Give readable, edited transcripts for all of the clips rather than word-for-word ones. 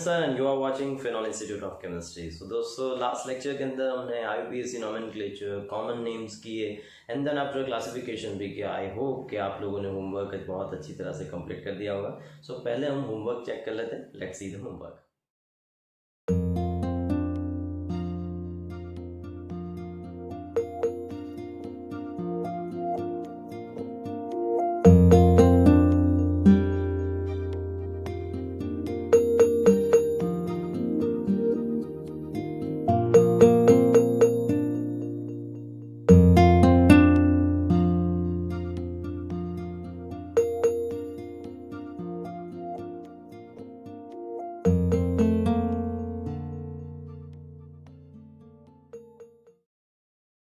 Sir and you are watching phenol institute of chemistry. So दोस्तों, last lecture के अंदर हमने IUPAC नोमेनक्लेचर, कॉमन नेम्स किए and then after classification भी किया। आई होप कि आप लोगों ने होमवर्क बहुत अच्छी तरह से कंप्लीट कर दिया होगा। सो पहले हम होमवर्क चेक कर लेते हैं। Let's see the homework.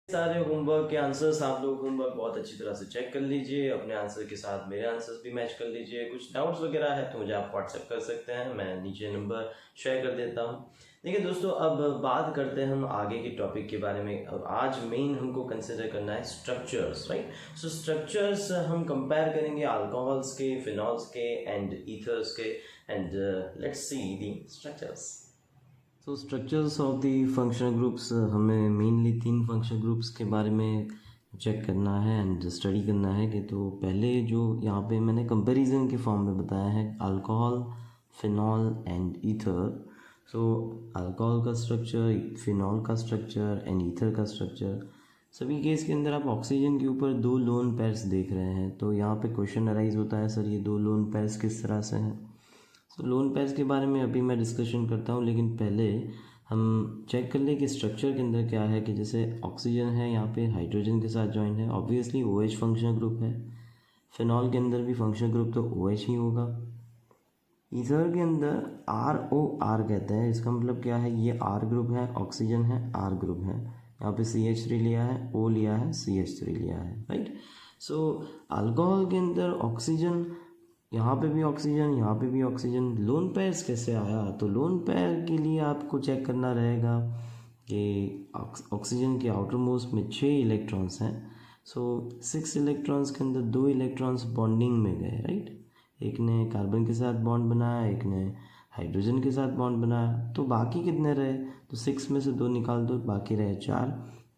सारे होमवर्क के आंसर्स आप लोग होमवर्क बहुत अच्छी तरह से चेक कर लीजिए। अपने आंसर के साथ मेरे आंसर्स भी मैच कर लीजिए। कुछ डाउट्स वगैरह है तो मुझे आप व्हाट्सएप कर सकते हैं, मैं नीचे नंबर शेयर कर देता हूँ। देखिए दोस्तों, अब बात करते हैं हम आगे के टॉपिक के बारे में। अब आज मेन हमको कंसिडर करना है स्ट्रक्चर्स, राइट। सो स्ट्रक्चर्स हम कंपेयर करेंगे अल्कोहल्स के, फिनॉल्स के एंड ईथर्स के। And let's see the structures. तो structures of the functional groups, हमें मेनली 3 फंक्शनल ग्रुप्स के बारे में चेक करना है एंड स्टडी करना है। कि तो पहले जो यहाँ पे मैंने कंपैरिजन के फॉर्म में बताया है, alcohol, phenol and ether. So alcohol का स्ट्रक्चर, फिनॉल का स्ट्रक्चर एंड ईथर का स्ट्रक्चर। सभी केस के अंदर आप ऑक्सीजन के ऊपर 2 लोन पेयर्स देख रहे हैं। तो यहाँ पे क्वेश्चन अराइज होता है, सर ये 2 लोन पेयर्स किस तरह से हैं। तो लोन पेयर्स के बारे में अभी मैं डिस्कशन करता हूँ, लेकिन पहले हम चेक कर लें कि स्ट्रक्चर के अंदर क्या है। कि जैसे ऑक्सीजन है, यहाँ पे हाइड्रोजन के साथ जॉइन है, ऑब्वियसली OH फंक्शनल ग्रुप है। फिनॉल के अंदर भी फंक्शनल ग्रुप तो OH ही होगा। ईथर के अंदर ROR कहते हैं, इसका मतलब क्या है, ये R ग्रुप है, ऑक्सीजन है, R ग्रुप है। यहाँ पे CH3 लिया है, O लिया है, CH3 लिया है, राइट। सो अल्कोहल के अंदर ऑक्सीजन, यहाँ पे भी ऑक्सीजन, यहाँ पे भी ऑक्सीजन। लोन पेयर्स कैसे आया? तो लोन पेयर के लिए आपको चेक करना रहेगा कि ऑक्सीजन के आउटर मोस्ट में 6 इलेक्ट्रॉन्स हैं। सो 6 इलेक्ट्रॉन्स के अंदर 2 इलेक्ट्रॉन्स बॉन्डिंग में गए, राइट। एक ने कार्बन के साथ बॉन्ड बनाया, एक ने हाइड्रोजन के साथ बॉन्ड बनाया। तो बाकी कितने रहे? तो 6 में से 2 निकाल दो, बाकी रहे 4।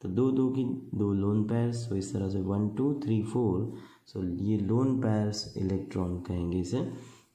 तो 2 2 की 2 लोन पेयर्स। तो इस तरह से 1 2 3 4। सो ये लोन पेयर्स इलेक्ट्रॉन कहेंगे इसे।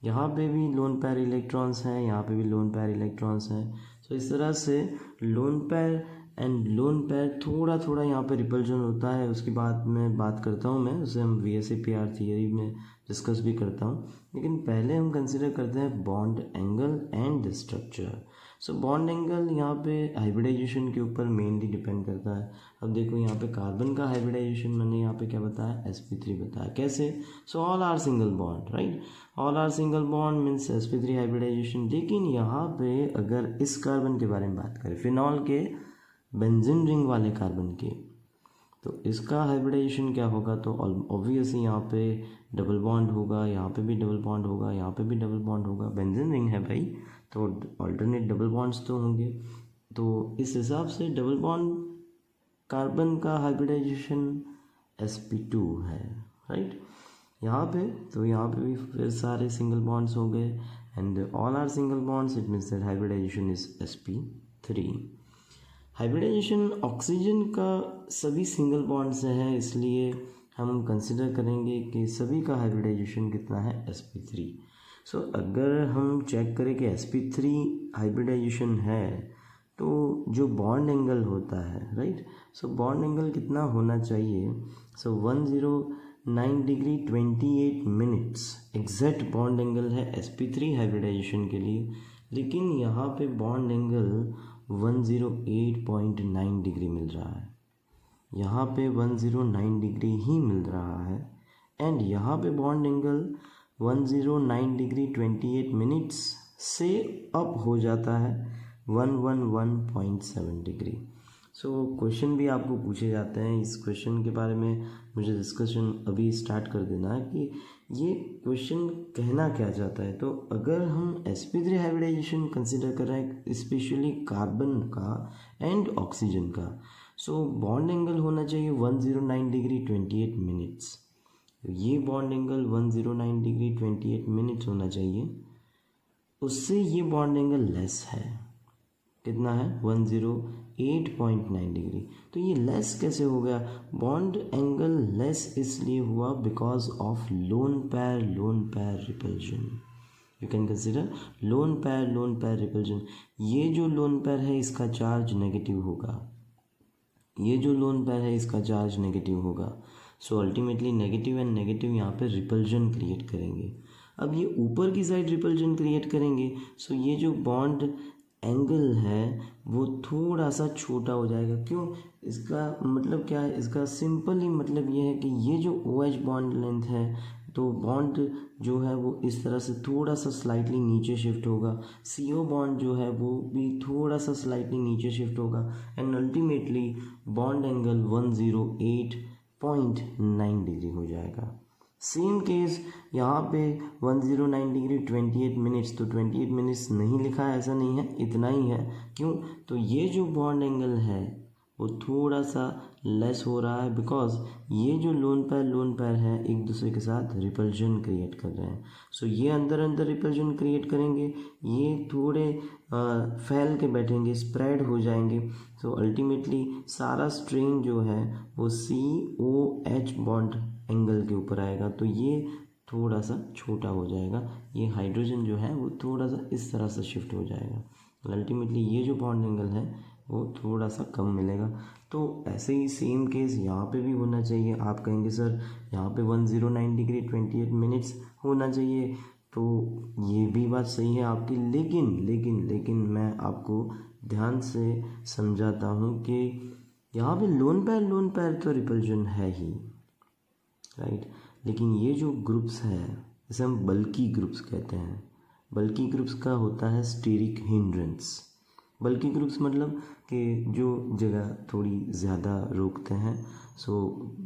यहाँ पे भी लोन पेयर इलेक्ट्रॉन्स हैं, यहाँ पे भी लोन पेयर इलेक्ट्रॉन्स हैं। सो इस तरह से lone pair and lone pair थोड़ा थोड़ा यहाँ पे रिपल्जन होता है। उसके बाद में बात करता हूँ मैं, उसे हम VSEPR थियरी में डिस्कस भी करता हूँ। लेकिन पहले हम कंसिडर करते हैं bond angle and structure. So bond angle यहाँ पे हाइब्रिडाइजेशन के ऊपर मेनली डिपेंड करता है। अब देखो यहाँ पे कार्बन का हाइब्रिडाइजेशन मैंने यहाँ पे क्या बताया, sp3 बताया। कैसे? So all are single bond, right. All are single bond means sp3 hybridisation. लेकिन यहाँ पे अगर इस कार्बन के बारे में बात करें, फिनॉल के बेंजीन रिंग वाले कार्बन के, तो इसका हाइब्रिडाइजेशन क्या होगा? तो ऑब्वियसली यहाँ पे डबल बॉन्ड होगा, यहाँ पे भी डबल बॉन्ड होगा, यहाँ पे भी डबल बॉन्ड होगा। बेंजीन रिंग है भाई, तो ऑल्टरनेट डबल बॉन्ड्स तो होंगे। तो इस हिसाब से डबल बॉन्ड कार्बन का हाइब्रिडाइजेशन sp2 है, राइट। यहाँ पे तो यहाँ पे भी फिर सारे सिंगल बॉन्ड्स हो गए and all are single bonds, it means that hybridisation is sp3। Hybridisation oxygen का सभी सिंगल बॉन्ड से है, इसलिए हम कंसिडर करेंगे कि सभी का हाइब्रिडाइजेशन कितना है, sp3। सो अगर हम चेक करें कि sp3 हाइब्रिडाइजेशन है तो जो बॉन्ड एंगल होता है, राइट। सो बॉन्ड एंगल कितना होना चाहिए? सो 109 degree 28 minutes exact bond angle है sp3 हाइब्रिडाइजेशन के लिए। लेकिन यहाँ पे बॉन्ड एंगल 108.9 डिग्री मिल रहा है, यहाँ पे 109 डिग्री ही मिल रहा है। एंड यहाँ पे बॉन्ड एंगल 109 डिग्री 28 मिनट्स से अप हो जाता है 111.7 डिग्री। सो क्वेश्चन भी आपको पूछे जाते हैं। इस क्वेश्चन के बारे में मुझे डिस्कशन अभी स्टार्ट कर देना है कि ये क्वेश्चन कहना क्या चाहता है। तो अगर हम sp3 हाइब्रिडाइजेशन कंसिडर कर रहे हैं, स्पेशली कार्बन का एंड ऑक्सीजन का, सो बॉन्ड एंगल होना चाहिए 109 डिग्री 28 मिनट्स। ये बॉन्ड एंगल 109 डिग्री 28 मिनट्स होना चाहिए। उससे ये बॉन्ड एंगल लेस है। कितना है? 108.9 डिग्री। तो ये लेस कैसे हो गया? बॉन्ड एंगल लेस इसलिए हुआ बिकॉज ऑफ लोन पैर repulsion. You can consider loan पैर रिपल्जन। ये जो लोन पैर है इसका चार्ज नेगेटिव होगा, ये जो लोन पैर है इसका चार्ज नेगेटिव होगा। So ultimately negative and negative यहाँ पे रिपल्जन क्रिएट करेंगे। अब ये ऊपर की साइड रिपल्जन क्रिएट करेंगे, सो ये जो बॉन्ड एंगल है वो थोड़ा सा छोटा हो जाएगा। क्यों? इसका मतलब क्या है? इसका सिंपली मतलब ये है कि ये जो OH बॉन्ड लेंथ है, तो बॉन्ड जो है वो इस तरह से थोड़ा सा स्लाइटली नीचे शिफ्ट होगा, CO बॉन्ड जो है वो भी थोड़ा सा स्लाइटली नीचे शिफ्ट होगा, and ultimately bond angle 108.9 degree हो जाएगा। सेम केस यहाँ पे 109 डिग्री 28 मिनट्स, तो 28 मिनट्स नहीं लिखा है, ऐसा नहीं है, इतना ही है। क्यों? तो ये जो बॉन्ड एंगल है वो थोड़ा सा लेस हो रहा है बिकॉज ये जो लोन पैर है एक दूसरे के साथ रिपल्जन क्रिएट कर रहे हैं। सो ये अंदर रिपल्जन क्रिएट करेंगे, ये थोड़े फैल के बैठेंगे, स्प्रेड हो जाएंगे। सो अल्टीमेटली सारा स्ट्रेन जो है वो COH बॉन्ड एंगल के ऊपर आएगा, तो ये थोड़ा सा छोटा हो जाएगा। ये हाइड्रोजन जो है वो थोड़ा सा इस तरह से शिफ्ट हो जाएगा। अल्टीमेटली ये जो बॉन्ड एंगल है वो थोड़ा सा कम मिलेगा। तो ऐसे ही सेम केस यहाँ पे भी होना चाहिए। आप कहेंगे सर यहाँ पे 109 डिग्री 28 मिनट्स होना चाहिए, तो ये भी बात सही है आपकी, लेकिन मैं आपको ध्यान से समझाता हूँ कि यहाँ पे लोन पैर तो रिपल्जन है ही, राइट। लेकिन ये जो ग्रुप्स है इसे हम बल्की ग्रुप्स कहते हैं। बल्की ग्रुप्स का होता है स्टेरिक हिंड्रेंस। बल्की ग्रुप्स मतलब कि जो जगह थोड़ी ज़्यादा रोकते हैं, सो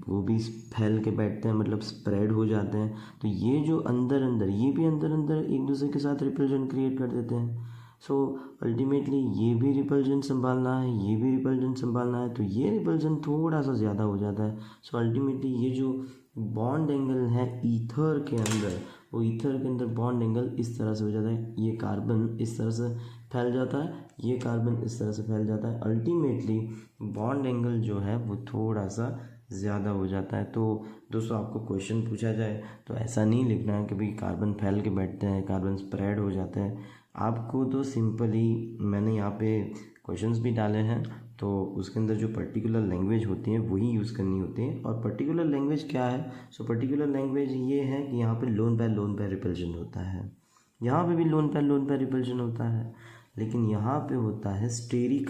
वो भी फैल के बैठते हैं, मतलब स्प्रेड हो जाते हैं। तो ये जो अंदर ये भी अंदर एक दूसरे के साथ रिपल्जन क्रिएट कर देते हैं। सो अल्टीमेटली ये भी रिपल्जन संभालना है, ये भी रिपल्जन संभालना है, तो ये रिपल्जन थोड़ा सा ज़्यादा हो जाता है। सो अल्टीमेटली ये जो बॉन्ड एंगल है ईथर के अंदर, वो ईथर के अंदर बॉन्ड एंगल इस तरह से हो जाता है। ये कार्बन इस तरह से फैल जाता है, ये कार्बन इस तरह से फैल जाता है। अल्टीमेटली बॉन्ड एंगल जो है वो थोड़ा सा ज़्यादा हो जाता है। तो दोस्तों आपको क्वेश्चन पूछा जाए तो ऐसा नहीं लिखना है कि भाई कार्बन फैल के बैठते हैं, कार्बन स्प्रेड हो जाते हैं। आपको तो सिंपली मैंने यहाँ पे क्वेश्चंस भी डाले हैं, तो उसके अंदर जो पर्टिकुलर लैंग्वेज होती है वही यूज़ करनी होती है। और पर्टिकुलर लैंग्वेज क्या है? सो पर्टिकुलर लैंग्वेज ये है कि यहाँ पे लोन पैर रिपल्जन होता है, यहाँ पे भी लोन पैर रिपल्जन होता है, लेकिन यहाँ पे होता है steric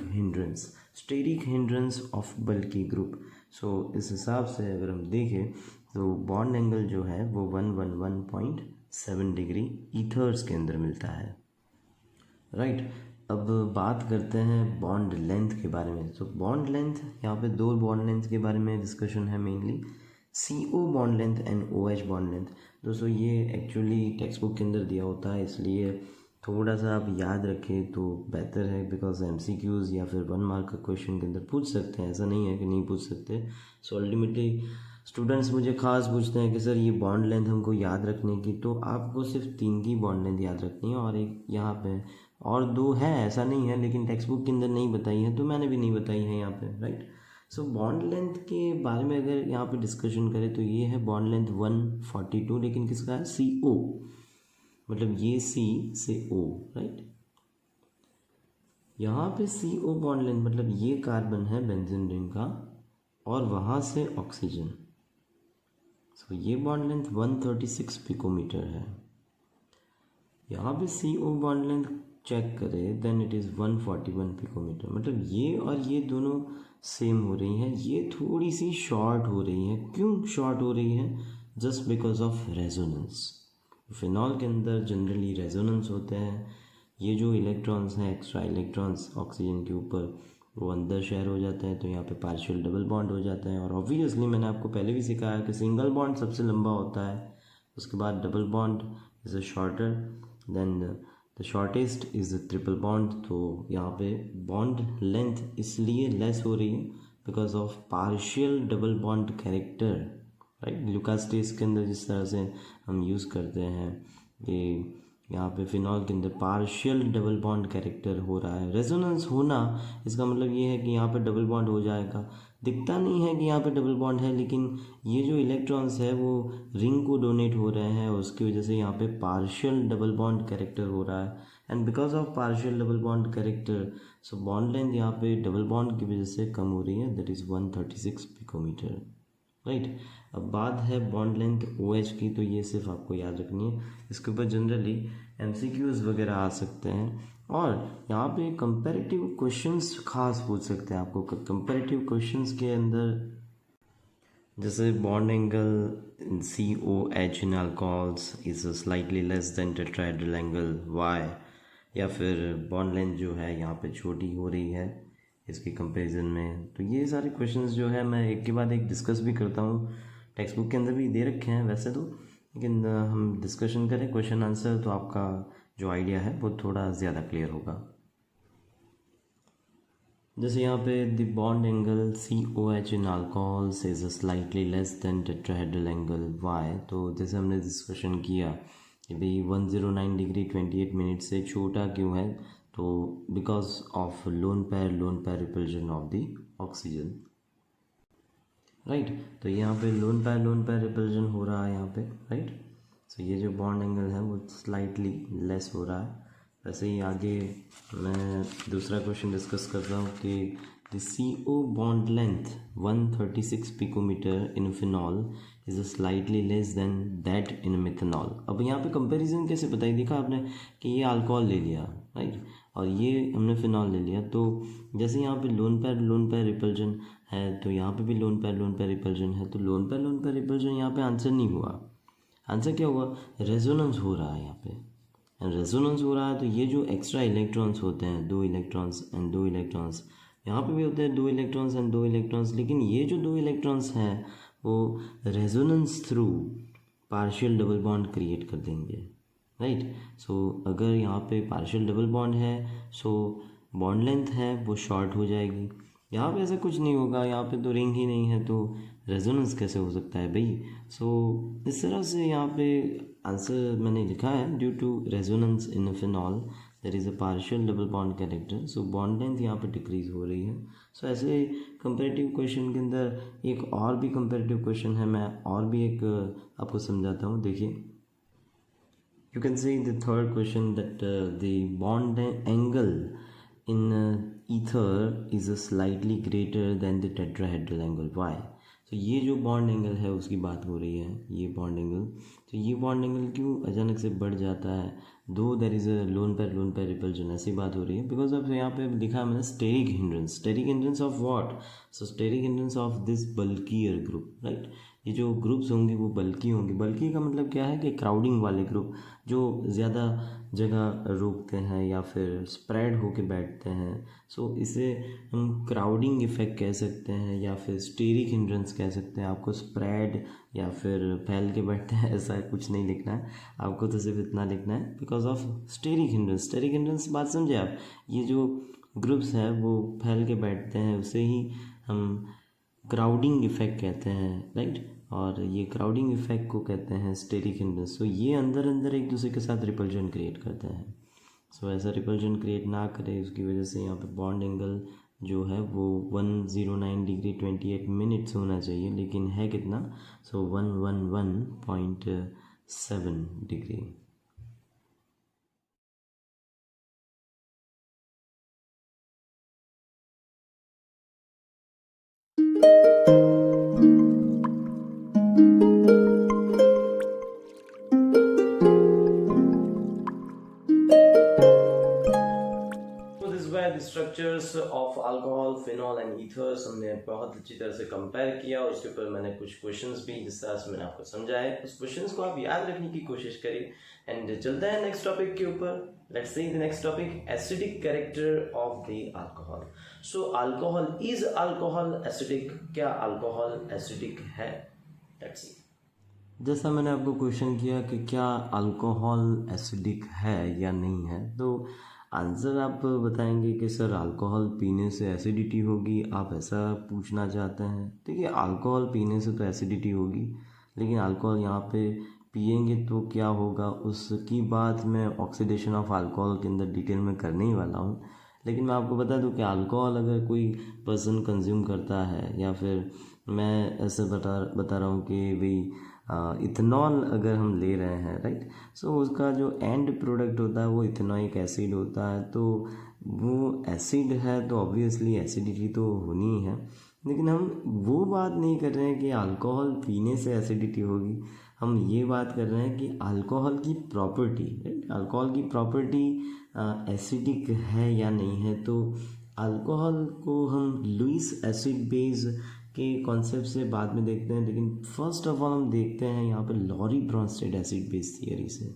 hindrance of bulky group. So इस हिसाब से अगर हम देखें तो बॉन्ड एंगल जो है वो 111.7 डिग्री ईथर्स के अंदर मिलता है, राइट। अब बात करते हैं बॉन्ड लेंथ के बारे में। तो बॉन्ड लेंथ, यहाँ पे दो बॉन्ड लेंथ के बारे में डिस्कशन है mainly, CO bond length and OH bond length. दोस्तों ये एक्चुअली टेक्स्ट बुक के अंदर दिया होता है, इसलिए थोड़ा सा आप याद रखें तो बेहतर है, बिकॉज MCQs या फिर 1 मार्क का क्वेश्चन के अंदर पूछ सकते हैं, ऐसा नहीं है कि नहीं पूछ सकते। सो अल्टीमेटली स्टूडेंट्स मुझे खास पूछते हैं कि सर ये बॉन्ड लेंथ हमको याद रखने की, तो आपको सिर्फ 3 की बॉन्ड लेंथ याद रखनी है, और एक यहाँ पे और 2 है, ऐसा नहीं है, लेकिन टेक्स्ट बुक के अंदर नहीं बताई है, तो मैंने भी नहीं बताई है यहाँ पे, राइट। सो बॉन्ड लेंथ के बारे में अगर यहाँ पे डिस्कशन करें तो ये है बॉन्ड लेंथ 142, लेकिन किसका है? CO, मतलब ये C से O, राइट। यहाँ पे CO बॉन्ड लेंथ मतलब ये कार्बन है बेंजीन रिंग का, और वहाँ से ऑक्सीजन। सो ये बॉन्ड लेंथ 136 पिकोमीटर है। यहाँ पे CO बॉन्ड लेंथ चेक करें देन इट इज़ 141 पिकोमीटर, मतलब ये और ये दोनों सेम हो रही हैं, ये थोड़ी सी शॉर्ट हो रही है। क्यों शॉर्ट हो रही है? Just because of resonance. Phenol के अंदर जनरली रेजोनेंस होते हैं, ये जो इलेक्ट्रॉन्स हैं, एक्स्ट्रा इलेक्ट्रॉन्स ऑक्सीजन के ऊपर, वो अंदर शेयर हो जाते हैं, तो यहाँ पे पार्शियल डबल बॉन्ड हो जाता है। और ऑब्वियसली मैंने आपको पहले भी सिखाया कि सिंगल बॉन्ड सबसे लंबा होता है, उसके बाद double bond is a shorter, then the shortest is the triple bond. तो यहाँ पे बॉन्ड लेंथ इसलिए लेस हो रही है because of partial double bond character, right. Lucas test के अंदर जिस तरह से हम यूज़ करते हैं ये यहाँ पे फिनॉल के अंदर पार्शियल डबल बॉन्ड कैरेक्टर हो रहा है। रेजोनेंस होना इसका मतलब ये है कि यहाँ पे डबल बॉन्ड हो जाएगा। दिखता नहीं है कि यहाँ पे डबल बॉन्ड है, लेकिन ये जो इलेक्ट्रॉन्स है वो रिंग को डोनेट हो रहे हैं, उसकी वजह से यहाँ पे पार्शियल डबल बॉन्ड कैरेक्टर हो रहा है। And because of partial double bond character, so bond length यहाँ पे डबल बॉन्ड की वजह से कम हो रही है, दैट इज़ 136 पिकोमीटर, राइट। अब बात है बॉन्ड लेंथ OH की, तो ये सिर्फ आपको याद रखनी है। इसके ऊपर जनरली MCQs वगैरह आ सकते हैं, और यहाँ पे कंपैरेटिव क्वेश्चंस खास पूछ सकते हैं आपको। कंपैरेटिव क्वेश्चंस के अंदर जैसे bond angle COH in alcohols is slightly less then tetrahedral angle Y, या फिर बॉन्ड लेंथ जो है यहाँ पे छोटी हो रही है इसकी कंपैरिजन में। तो ये सारे क्वेश्चंस जो है मैं एक के बाद एक डिस्कस भी करता हूँ, टेक्स्ट बुक के अंदर भी दे रखे हैं वैसे तो, लेकिन हम डिस्कशन करें क्वेश्चन आंसर तो आपका जो आइडिया है वो थोड़ा ज़्यादा क्लियर होगा। जैसे यहाँ पे the bond angle COH in alcohols is slightly less then tetrahedral angle Y, तो जैसे हमने डिस्कशन किया कि भाई 109 डिग्री 28 मिनट से छोटा क्यों है, तो बिकॉज ऑफ लोन पैर repulsion of the oxygen, right. तो यहाँ पे लोन पैर रिपल्जन हो रहा है यहाँ पे, राइट। सो ये जो बॉन्ड एंगल है वो स्लाइटली लेस हो रहा है। वैसे ही आगे मैं दूसरा क्वेश्चन डिस्कस कर रहा हूँ कि the CO bond length 136 picometre in phenol is slightly less than that in methanol. अब यहाँ पे कंपैरिजन कैसे बताई, देखा आपने कि ये अल्कोहल ले लिया, राइट, और ये हमने फिनॉल ले लिया, तो जैसे यहाँ पे लोन पैर रिपल्जन है, तो यहाँ पे भी लोन पैर रिपल्जन है, तो लोन पैर रिपल्जन यहाँ पे आंसर नहीं हुआ। आंसर क्या हुआ, रेजोनेंस हो रहा है यहाँ पे। रेजोनेंस हो रहा है तो ये जो एक्स्ट्रा इलेक्ट्रॉन्स होते हैं, 2 इलेक्ट्रॉन्स एंड 2 इलेक्ट्रॉन्स, यहाँ पे भी होते हैं 2 इलेक्ट्रॉन्स एंड 2 इलेक्ट्रॉन्स, लेकिन ये जो 2 इलेक्ट्रॉन्स हैं वो resonance through partial double bond create कर देंगे, राइट। सो अगर यहाँ पे पार्शियल डबल बॉन्ड है, सो बॉन्ड लेंथ है वो शॉर्ट हो जाएगी। यहाँ पे ऐसा कुछ नहीं होगा, यहाँ पे तो रिंग ही नहीं है, तो रेजोनेंस कैसे हो सकता है भाई। सो इस तरह से यहाँ पे आंसर मैंने लिखा है, due to resonance in phenol there is a partial double bond character, so bond length यहाँ पे डिक्रीज हो रही है। सो ऐसे कंपैरेटिव क्वेश्चन के अंदर एक और भी कंपैरेटिव क्वेश्चन है, मैं और भी एक आपको समझाता हूँ, देखिए। You can see the third question that the bond angle in ether is slightly greater than the tetrahedral angle Y. तो ये जो बॉन्ड एंगल है उसकी बात हो रही है, ये बॉन्ड एंगल, तो ये बॉन्ड एंगल क्यों अचानक से बढ़ जाता है, दो देर इज़ अ लोन पैर रिपल्जन, ऐसी बात हो रही है, बिकॉज ऑफ यहाँ पे लिखा है मैंने steric hindrance of what, so steric hindrance of this bulkier group, right. ये जो ग्रुप्स होंगे वो बल्की होंगे। बल्की का मतलब क्या है कि क्राउडिंग वाले ग्रुप जो ज़्यादा जगह रोकते हैं या फिर स्प्रेड होके बैठते हैं, सो इसे हम क्राउडिंग इफेक्ट कह सकते हैं या फिर स्टेरिक हिंड्रेंस कह सकते हैं। आपको स्प्रेड या फिर फैल के बैठते हैं ऐसा कुछ नहीं लिखना है, आपको तो सिर्फ इतना लिखना है बिकॉज ऑफ स्टेरिक हिंड्रेंस बात समझे आप। ये जो ग्रुप्स हैं वो फैल के बैठते हैं, उसे ही हम क्राउडिंग इफेक्ट कहते हैं, राइट। और ये क्राउडिंग इफेक्ट को कहते हैं स्टेरिक हिंड्रेंस। सो ये अंदर अंदर एक दूसरे के साथ रिपल्जन क्रिएट करते हैं। सो ऐसा रिपल्जन क्रिएट ना करे, उसकी वजह से यहाँ पे बॉन्ड एंगल जो है वो 109 डिग्री 28 मिनट्स होना चाहिए, लेकिन है कितना, सो 111.7 degree. Structures of alcohol, phenol and ethers हमने बहुत अच्छी तरह से कंपेयर किया, उसके ऊपर मैंने कुछ क्वेश्चंस भी जिस तरह से मैंने आपको समझाया, उस क्वेश्चंस को आप याद रखने की कोशिश करिए। एंड चलते हैं नेक्स्ट टॉपिक के ऊपर। Let's see the next topic, acidic character of the alcohol. So alcohol, is alcohol acidic? क्या अल्कोहल एसिडिक है? Let's see. जैसा मैंने आपको क्वेश्चन किया कि क्या अल्कोहल एसिडिक है या नहीं है, तो आंसर आप बताएंगे कि सर अल्कोहल पीने से एसिडिटी होगी, आप ऐसा पूछना चाहते हैं। देखिए अल्कोहल पीने से तो एसिडिटी होगी, लेकिन अल्कोहल यहाँ पे पिएंगे तो क्या होगा उसकी बात मैं ऑक्सीडेशन ऑफ अल्कोहल के अंदर डिटेल में करने ही वाला हूँ। लेकिन मैं आपको बता दूं कि अल्कोहल अगर कोई पर्सन कंज्यूम करता है, या फिर मैं ऐसे बता रहा हूँ कि भाई इथेनॉल अगर हम ले रहे हैं, राइट, सो उसका जो एंड प्रोडक्ट होता है वो इथेनॉइक एसिड होता है। तो वो एसिड है तो ऑब्वियसली एसिडिटी तो होनी ही है। लेकिन हम वो बात नहीं कर रहे हैं कि अल्कोहल पीने से एसिडिटी होगी, हम ये बात कर रहे हैं कि अल्कोहल की प्रॉपर्टी, राइट, अल्कोहल की प्रॉपर्टी एसिडिक है या नहीं है। तो अल्कोहल को हम लुईस एसिड बेस के कॉन्सेप्ट से बाद में देखते हैं, लेकिन फर्स्ट ऑफ ऑल हम देखते हैं यहाँ पे Lowry Bronsted acid base theory से।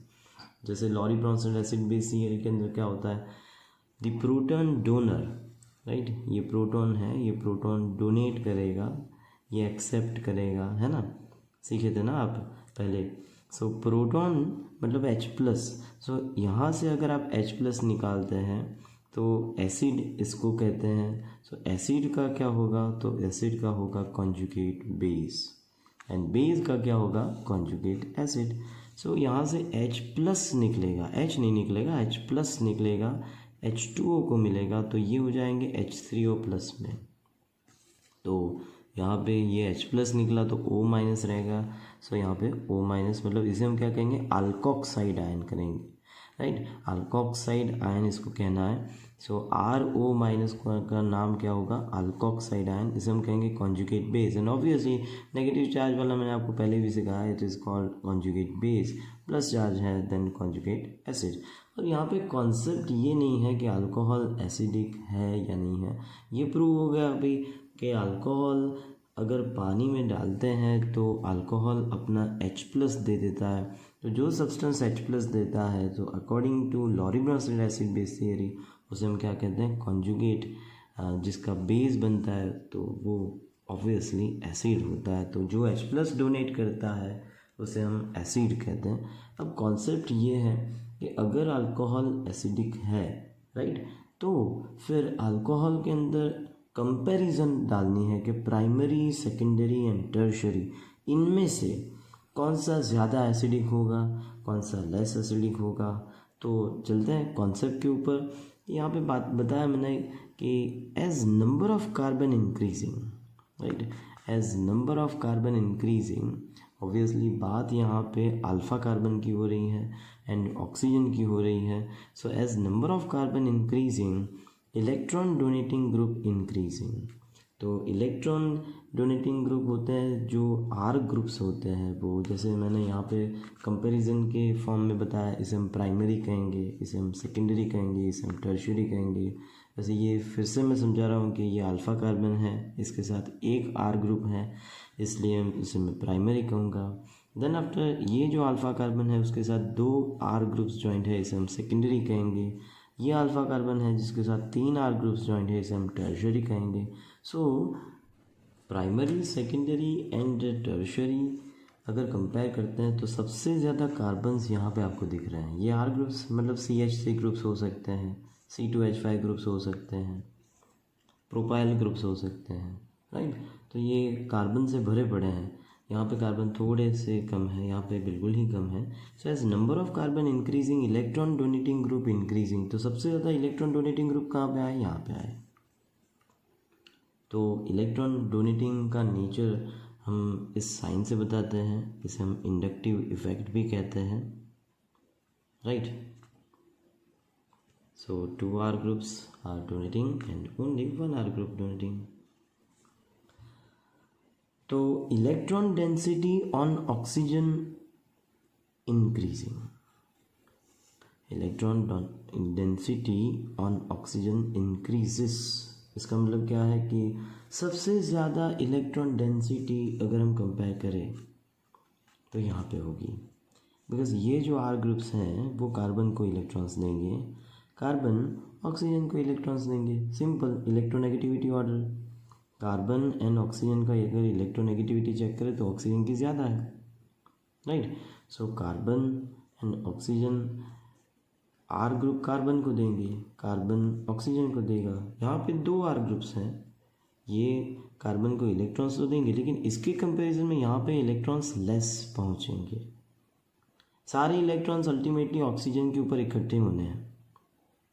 जैसे Lowry Bronsted acid base theory के अंदर क्या होता है, द प्रोटॉन डोनर, राइट, ये प्रोटॉन है, ये प्रोटॉन डोनेट करेगा, ये एक्सेप्ट करेगा, है ना, सीखे थे ना आप पहले। सो प्रोटॉन मतलब H प्लस। सो यहाँ से अगर आप H प्लस निकालते हैं तो एसिड इसको कहते हैं। सो एसिड का क्या होगा, तो एसिड का होगा कॉन्जुगेट बेस, एंड बेस का क्या होगा, कॉन्जुगेट एसिड। सो यहाँ से H प्लस निकलेगा, H नहीं निकलेगा, H प्लस निकलेगा, H2O को मिलेगा, तो ये हो जाएंगे H3O प्लस में। तो यहाँ पे ये H प्लस निकला तो O माइनस रहेगा। सो यहाँ पे O माइनस मतलब इसे हम क्या कहेंगे, अल्कोक्साइड आयन करेंगे, राइट, अल्कोक्साइड आयन इसको कहना है। सो RO माइनस का नाम क्या होगा, अल्कोक्साइड आयन, इसे हम कहेंगे conjugate base. And obviously negative charge वाला मैंने आपको पहले भी सिखाया, it is called conjugate base. Plus charge है देन कॉन्जुगेट एसिड। और यहाँ पे कॉन्सेप्ट ये नहीं है कि अल्कोहल एसिडिक है या नहीं है, ये प्रूव हो गया अभी कि अल्कोहल अगर पानी में डालते हैं तो अल्कोहल अपना H प्लस दे देता है। तो जो सब्सटेंस H प्लस देता है, तो according to Lowry Bronsted acid base theory उसे हम क्या कहते हैं, कॉन्जुगेट, जिसका बेस बनता है तो वो ऑब्वियसली एसिड होता है। तो जो H प्लस डोनेट करता है उसे हम एसिड कहते हैं। अब कॉन्सेप्ट ये है कि अगर अल्कोहल एसिडिक है, राइट, तो फिर अल्कोहल के अंदर कंपैरिजन डालनी है कि प्राइमरी, सेकेंडरी एंड टर्शरी, इनमें से कौन सा ज़्यादा एसिडिक होगा, कौन सा लेस एसिडिक होगा। तो चलते हैं कॉन्सेप्ट के ऊपर। यहाँ पे बात बताया मैंने कि as number of carbon increasing, right, as number of carbon increasing, obviously बात यहाँ पे अल्फ़ा कार्बन की हो रही है एंड ऑक्सीजन की हो रही है। So as number of carbon increasing, electron donating group increasing. तो इलेक्ट्रॉन डोनेटिंग ग्रुप होते हैं जो R ग्रुप्स होते हैं, वो जैसे मैंने यहाँ पे कंपैरिजन के फॉर्म में बताया, इसे हम प्राइमरी कहेंगे, इसे हम सेकेंडरी कहेंगे, इसे हम टर्शियरी कहेंगे। वैसे ये फिर से मैं समझा रहा हूँ कि ये अल्फ़ा कार्बन है, इसके साथ एक R ग्रुप है, इसलिए इसे मैं प्राइमरी कहूँगा। देन आफ्टर ये जो अल्फ़ा कार्बन है उसके साथ दो R ग्रुप्स जॉइंट है, इसे हम सेकेंडरी कहेंगे। ये अल्फ़ा कार्बन है जिसके साथ तीन R ग्रुप्स जॉइंट है, इसे हम टर्शरी कहेंगे। So primary, secondary and tertiary अगर कंपेयर करते हैं तो सबसे ज़्यादा कार्बन्स यहाँ पे आपको दिख रहे हैं। ये R ग्रुप्स मतलब CH3 ग्रुप्स हो सकते हैं, C2H5 ग्रुप्स हो सकते हैं, प्रोपाइल ग्रुप्स हो सकते हैं, राइट। तो ये कार्बन से भरे पड़े हैं। यहाँ पे कार्बन थोड़े से कम है, यहाँ पे बिल्कुल ही कम है। So as number of carbon increasing, electron donating group increasing. तो सबसे ज़्यादा इलेक्ट्रॉन डोनेटिंग ग्रुप कहाँ पे आए, यहाँ पे आए। तो इलेक्ट्रॉन डोनेटिंग का नेचर हम इस साइन से बताते हैं, इसे हम इंडक्टिव इफेक्ट भी कहते हैं, right. So 2 R groups are donating and only 1 R group donating. तो electron density on oxygen increasing, electron density on oxygen increases. इसका मतलब क्या है कि सबसे ज़्यादा इलेक्ट्रॉन डेंसिटी अगर हम कंपेयर करें तो यहाँ पे होगी, बिकॉज ये जो R ग्रुप्स हैं वो कार्बन को इलेक्ट्रॉन्स देंगे, कार्बन ऑक्सीजन को इलेक्ट्रॉन्स देंगे। Simple electronegativity order, carbon and oxygen का अगर इलेक्ट्रोनेगेटिविटी चेक करें तो ऑक्सीजन की ज़्यादा है, right. So carbon and oxygen, R group carbon को देंगे, कार्बन ऑक्सीजन को देगा। यहाँ पे दो R ग्रुप्स हैं, ये कार्बन को इलेक्ट्रॉन्स तो देंगे, लेकिन इसके कंपैरिजन में यहाँ पे इलेक्ट्रॉन्स लेस पहुँचेंगे, सारे इलेक्ट्रॉन्स अल्टीमेटली ऑक्सीजन के ऊपर इकट्ठे होने हैं,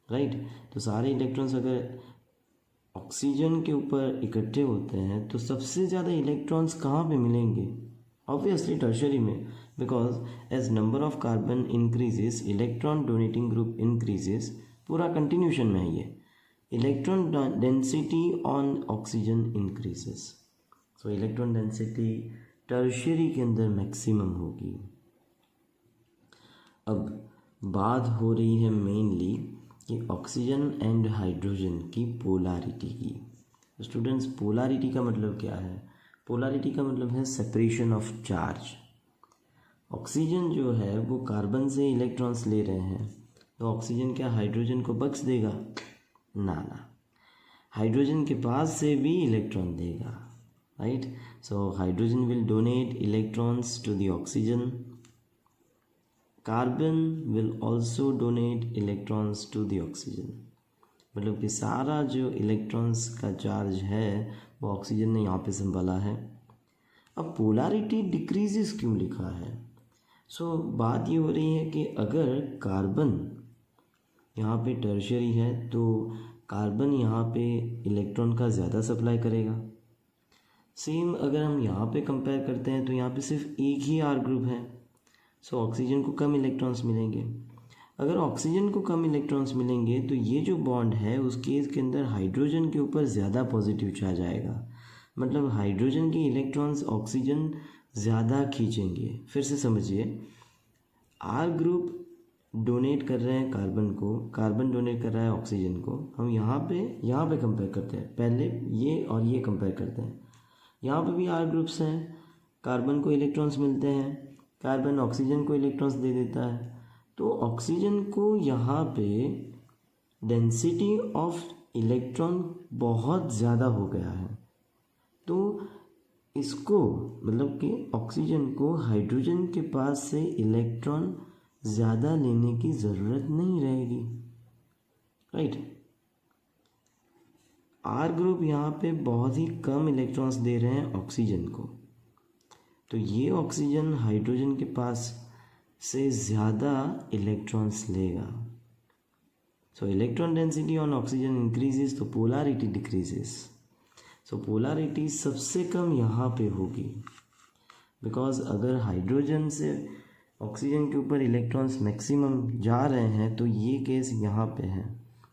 राइट। तो सारे इलेक्ट्रॉन्स अगर ऑक्सीजन के ऊपर इकट्ठे होते हैं तो सबसे ज़्यादा इलेक्ट्रॉन्स कहाँ पे मिलेंगे? ऑब्वियसली टर्शरी में, because as number of carbon increases electron donating group increases. पूरा कंटिन्यूशन में है ये। Electron density on oxygen increases, so electron density tertiary के अंदर मैक्सिमम होगी। अब बात हो रही है मेनली कि ऑक्सीजन एंड हाइड्रोजन की पोलैरिटी की। स्टूडेंट्स, पोलैरिटी का मतलब क्या है? पोलैरिटी का मतलब है सेपरेशन ऑफ चार्ज। ऑक्सीजन जो है वो कार्बन से इलेक्ट्रॉन्स ले रहे हैं, तो ऑक्सीजन क्या हाइड्रोजन को बख्श देगा? ना, हाइड्रोजन के पास से भी इलेक्ट्रॉन देगा, right. So hydrogen will donate electrons to the oxygen, carbon will also donate electrons to the oxygen. मतलब कि सारा जो इलेक्ट्रॉन्स का चार्ज है वो ऑक्सीजन ने यहाँ पे संभाला है। अब पोलैरिटी डिक्रीजेस क्यों लिखा है? सो बात ये हो रही है कि अगर कार्बन यहाँ पे टर्शरी है तो कार्बन यहाँ पे इलेक्ट्रॉन का ज़्यादा सप्लाई करेगा। सेम अगर हम यहाँ पे कंपेयर करते हैं तो यहाँ पे सिर्फ एक ही आर ग्रुप है, सो ऑक्सीजन को कम इलेक्ट्रॉन्स मिलेंगे। अगर ऑक्सीजन को कम इलेक्ट्रॉन्स मिलेंगे तो ये जो बॉन्ड है उस केस के अंदर हाइड्रोजन के ऊपर ज़्यादा पॉजिटिव चार्ज आएगा, मतलब हाइड्रोजन के इलेक्ट्रॉन्स ऑक्सीजन ज़्यादा खींचेंगे। फिर से समझिए, आर ग्रुप डोनेट कर रहे हैं कार्बन को, कार्बन डोनेट कर रहा है ऑक्सीजन को। हम यहाँ पे कंपेयर करते हैं, पहले ये और ये कंपेयर करते हैं। यहाँ पे भी आर ग्रुप्स हैं, कार्बन को इलेक्ट्रॉन्स मिलते हैं, कार्बन ऑक्सीजन को इलेक्ट्रॉन्स दे देता है। तो ऑक्सीजन को यहाँ पे डेंसिटी ऑफ इलेक्ट्रॉन बहुत ज़्यादा हो गया है, तो इसको मतलब कि ऑक्सीजन को हाइड्रोजन के पास से इलेक्ट्रॉन ज़्यादा लेने की ज़रूरत नहीं रहेगी, राइट। आर ग्रुप यहाँ पे बहुत ही कम इलेक्ट्रॉन्स दे रहे हैं ऑक्सीजन को, तो ये ऑक्सीजन हाइड्रोजन के पास से ज़्यादा इलेक्ट्रॉन्स लेगा। सो electron density on oxygen increases तो पोलैरिटी डिक्रीजेस। सो पोलैरिटी सबसे कम यहाँ पे होगी, बिकॉज अगर हाइड्रोजन से ऑक्सीजन के ऊपर इलेक्ट्रॉन्स मैक्सिमम जा रहे हैं तो ये केस यहाँ पे है,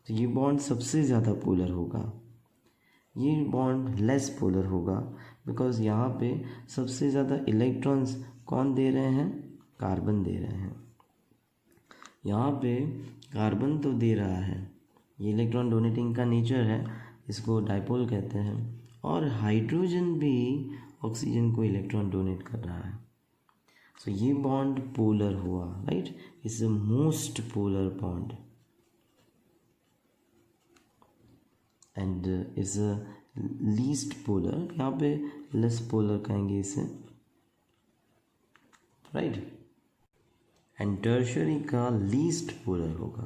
तो ये बॉन्ड सबसे ज़्यादा पोलर होगा, ये बॉन्ड लेस पोलर होगा, बिकॉज यहाँ पे सबसे ज़्यादा इलेक्ट्रॉन्स कौन दे रहे हैं? कार्बन दे रहे हैं। यहाँ पे कार्बन तो दे रहा है, ये इलेक्ट्रॉन डोनेटिंग का नेचर है, इसको डाइपोल कहते हैं, और हाइड्रोजन भी ऑक्सीजन को इलेक्ट्रॉन डोनेट कर रहा है। सो ये बॉन्ड पोलर हुआ, right. It's the most polar bond and is least polar, यहाँ पे लेस पोलर कहेंगे इसे, राइट। एंड टर्शरी का लीस्ट पोलर होगा,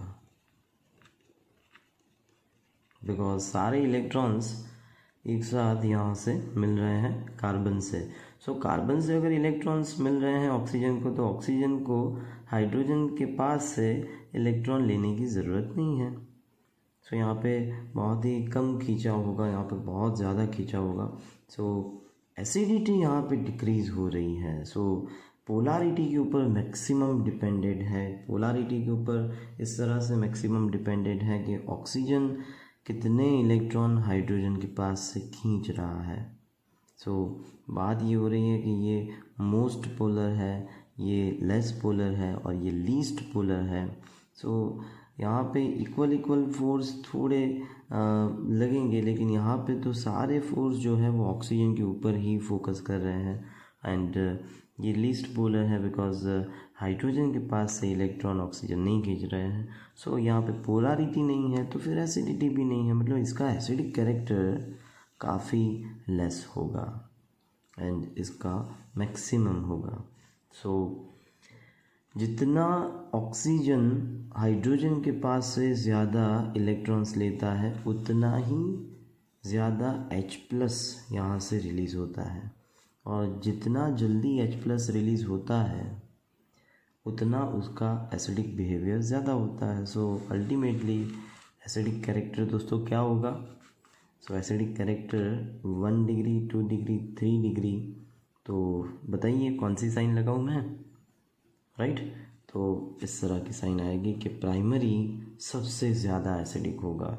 बिकॉज सारे इलेक्ट्रॉन्स एक साथ यहाँ से मिल रहे हैं कार्बन से। सो कार्बन से अगर इलेक्ट्रॉन्स मिल रहे हैं ऑक्सीजन को, तो ऑक्सीजन को हाइड्रोजन के पास से इलेक्ट्रॉन लेने की ज़रूरत नहीं है। सो यहाँ पे बहुत ही कम खींचाव होगा, यहाँ पे बहुत ज़्यादा खींचाव होगा। सो एसिडिटी यहाँ पे डिक्रीज़ हो रही है। सो पोलैरिटी के ऊपर मैक्सिमम डिपेंडेड है, पोलैरिटी के ऊपर इस तरह से मैक्सिमम डिपेंडेड है कि ऑक्सीजन कितने इलेक्ट्रॉन हाइड्रोजन के पास से खींच रहा है। सो बात ये हो रही है कि ये मोस्ट पोलर है, ये लेस पोलर है और ये लीस्ट पोलर है। सो यहाँ पे इक्वल फोर्स थोड़े लगेंगे, लेकिन यहाँ पे तो सारे फोर्स जो है वो ऑक्सीजन के ऊपर ही फोकस कर रहे हैं। एंड ये लीस्ट पोलर है बिकॉज हाइड्रोजन के पास से इलेक्ट्रॉन ऑक्सीजन नहीं खींच रहे हैं। सो यहाँ पे पोलैरिटी नहीं है तो फिर एसिडिटी भी नहीं है, मतलब इसका एसिडिक कैरेक्टर काफ़ी लेस होगा एंड इसका मैक्सिमम होगा। सो जितना ऑक्सीजन हाइड्रोजन के पास से ज़्यादा इलेक्ट्रॉन्स लेता है उतना ही ज़्यादा H+ यहाँ से रिलीज़ होता है, और जितना जल्दी H+ रिलीज़ होता है उतना उसका एसिडिक बिहेवियर ज़्यादा होता है। सो अल्टीमेटली एसिडिक कैरेक्टर दोस्तों क्या होगा? So acidic character 1 degree, 2 degree, 3 degree. तो बताइए कौन सी साइन लगाऊँ मैं, राइट? तो इस तरह की साइन आएगी कि प्राइमरी सबसे ज़्यादा एसिडिक होगा।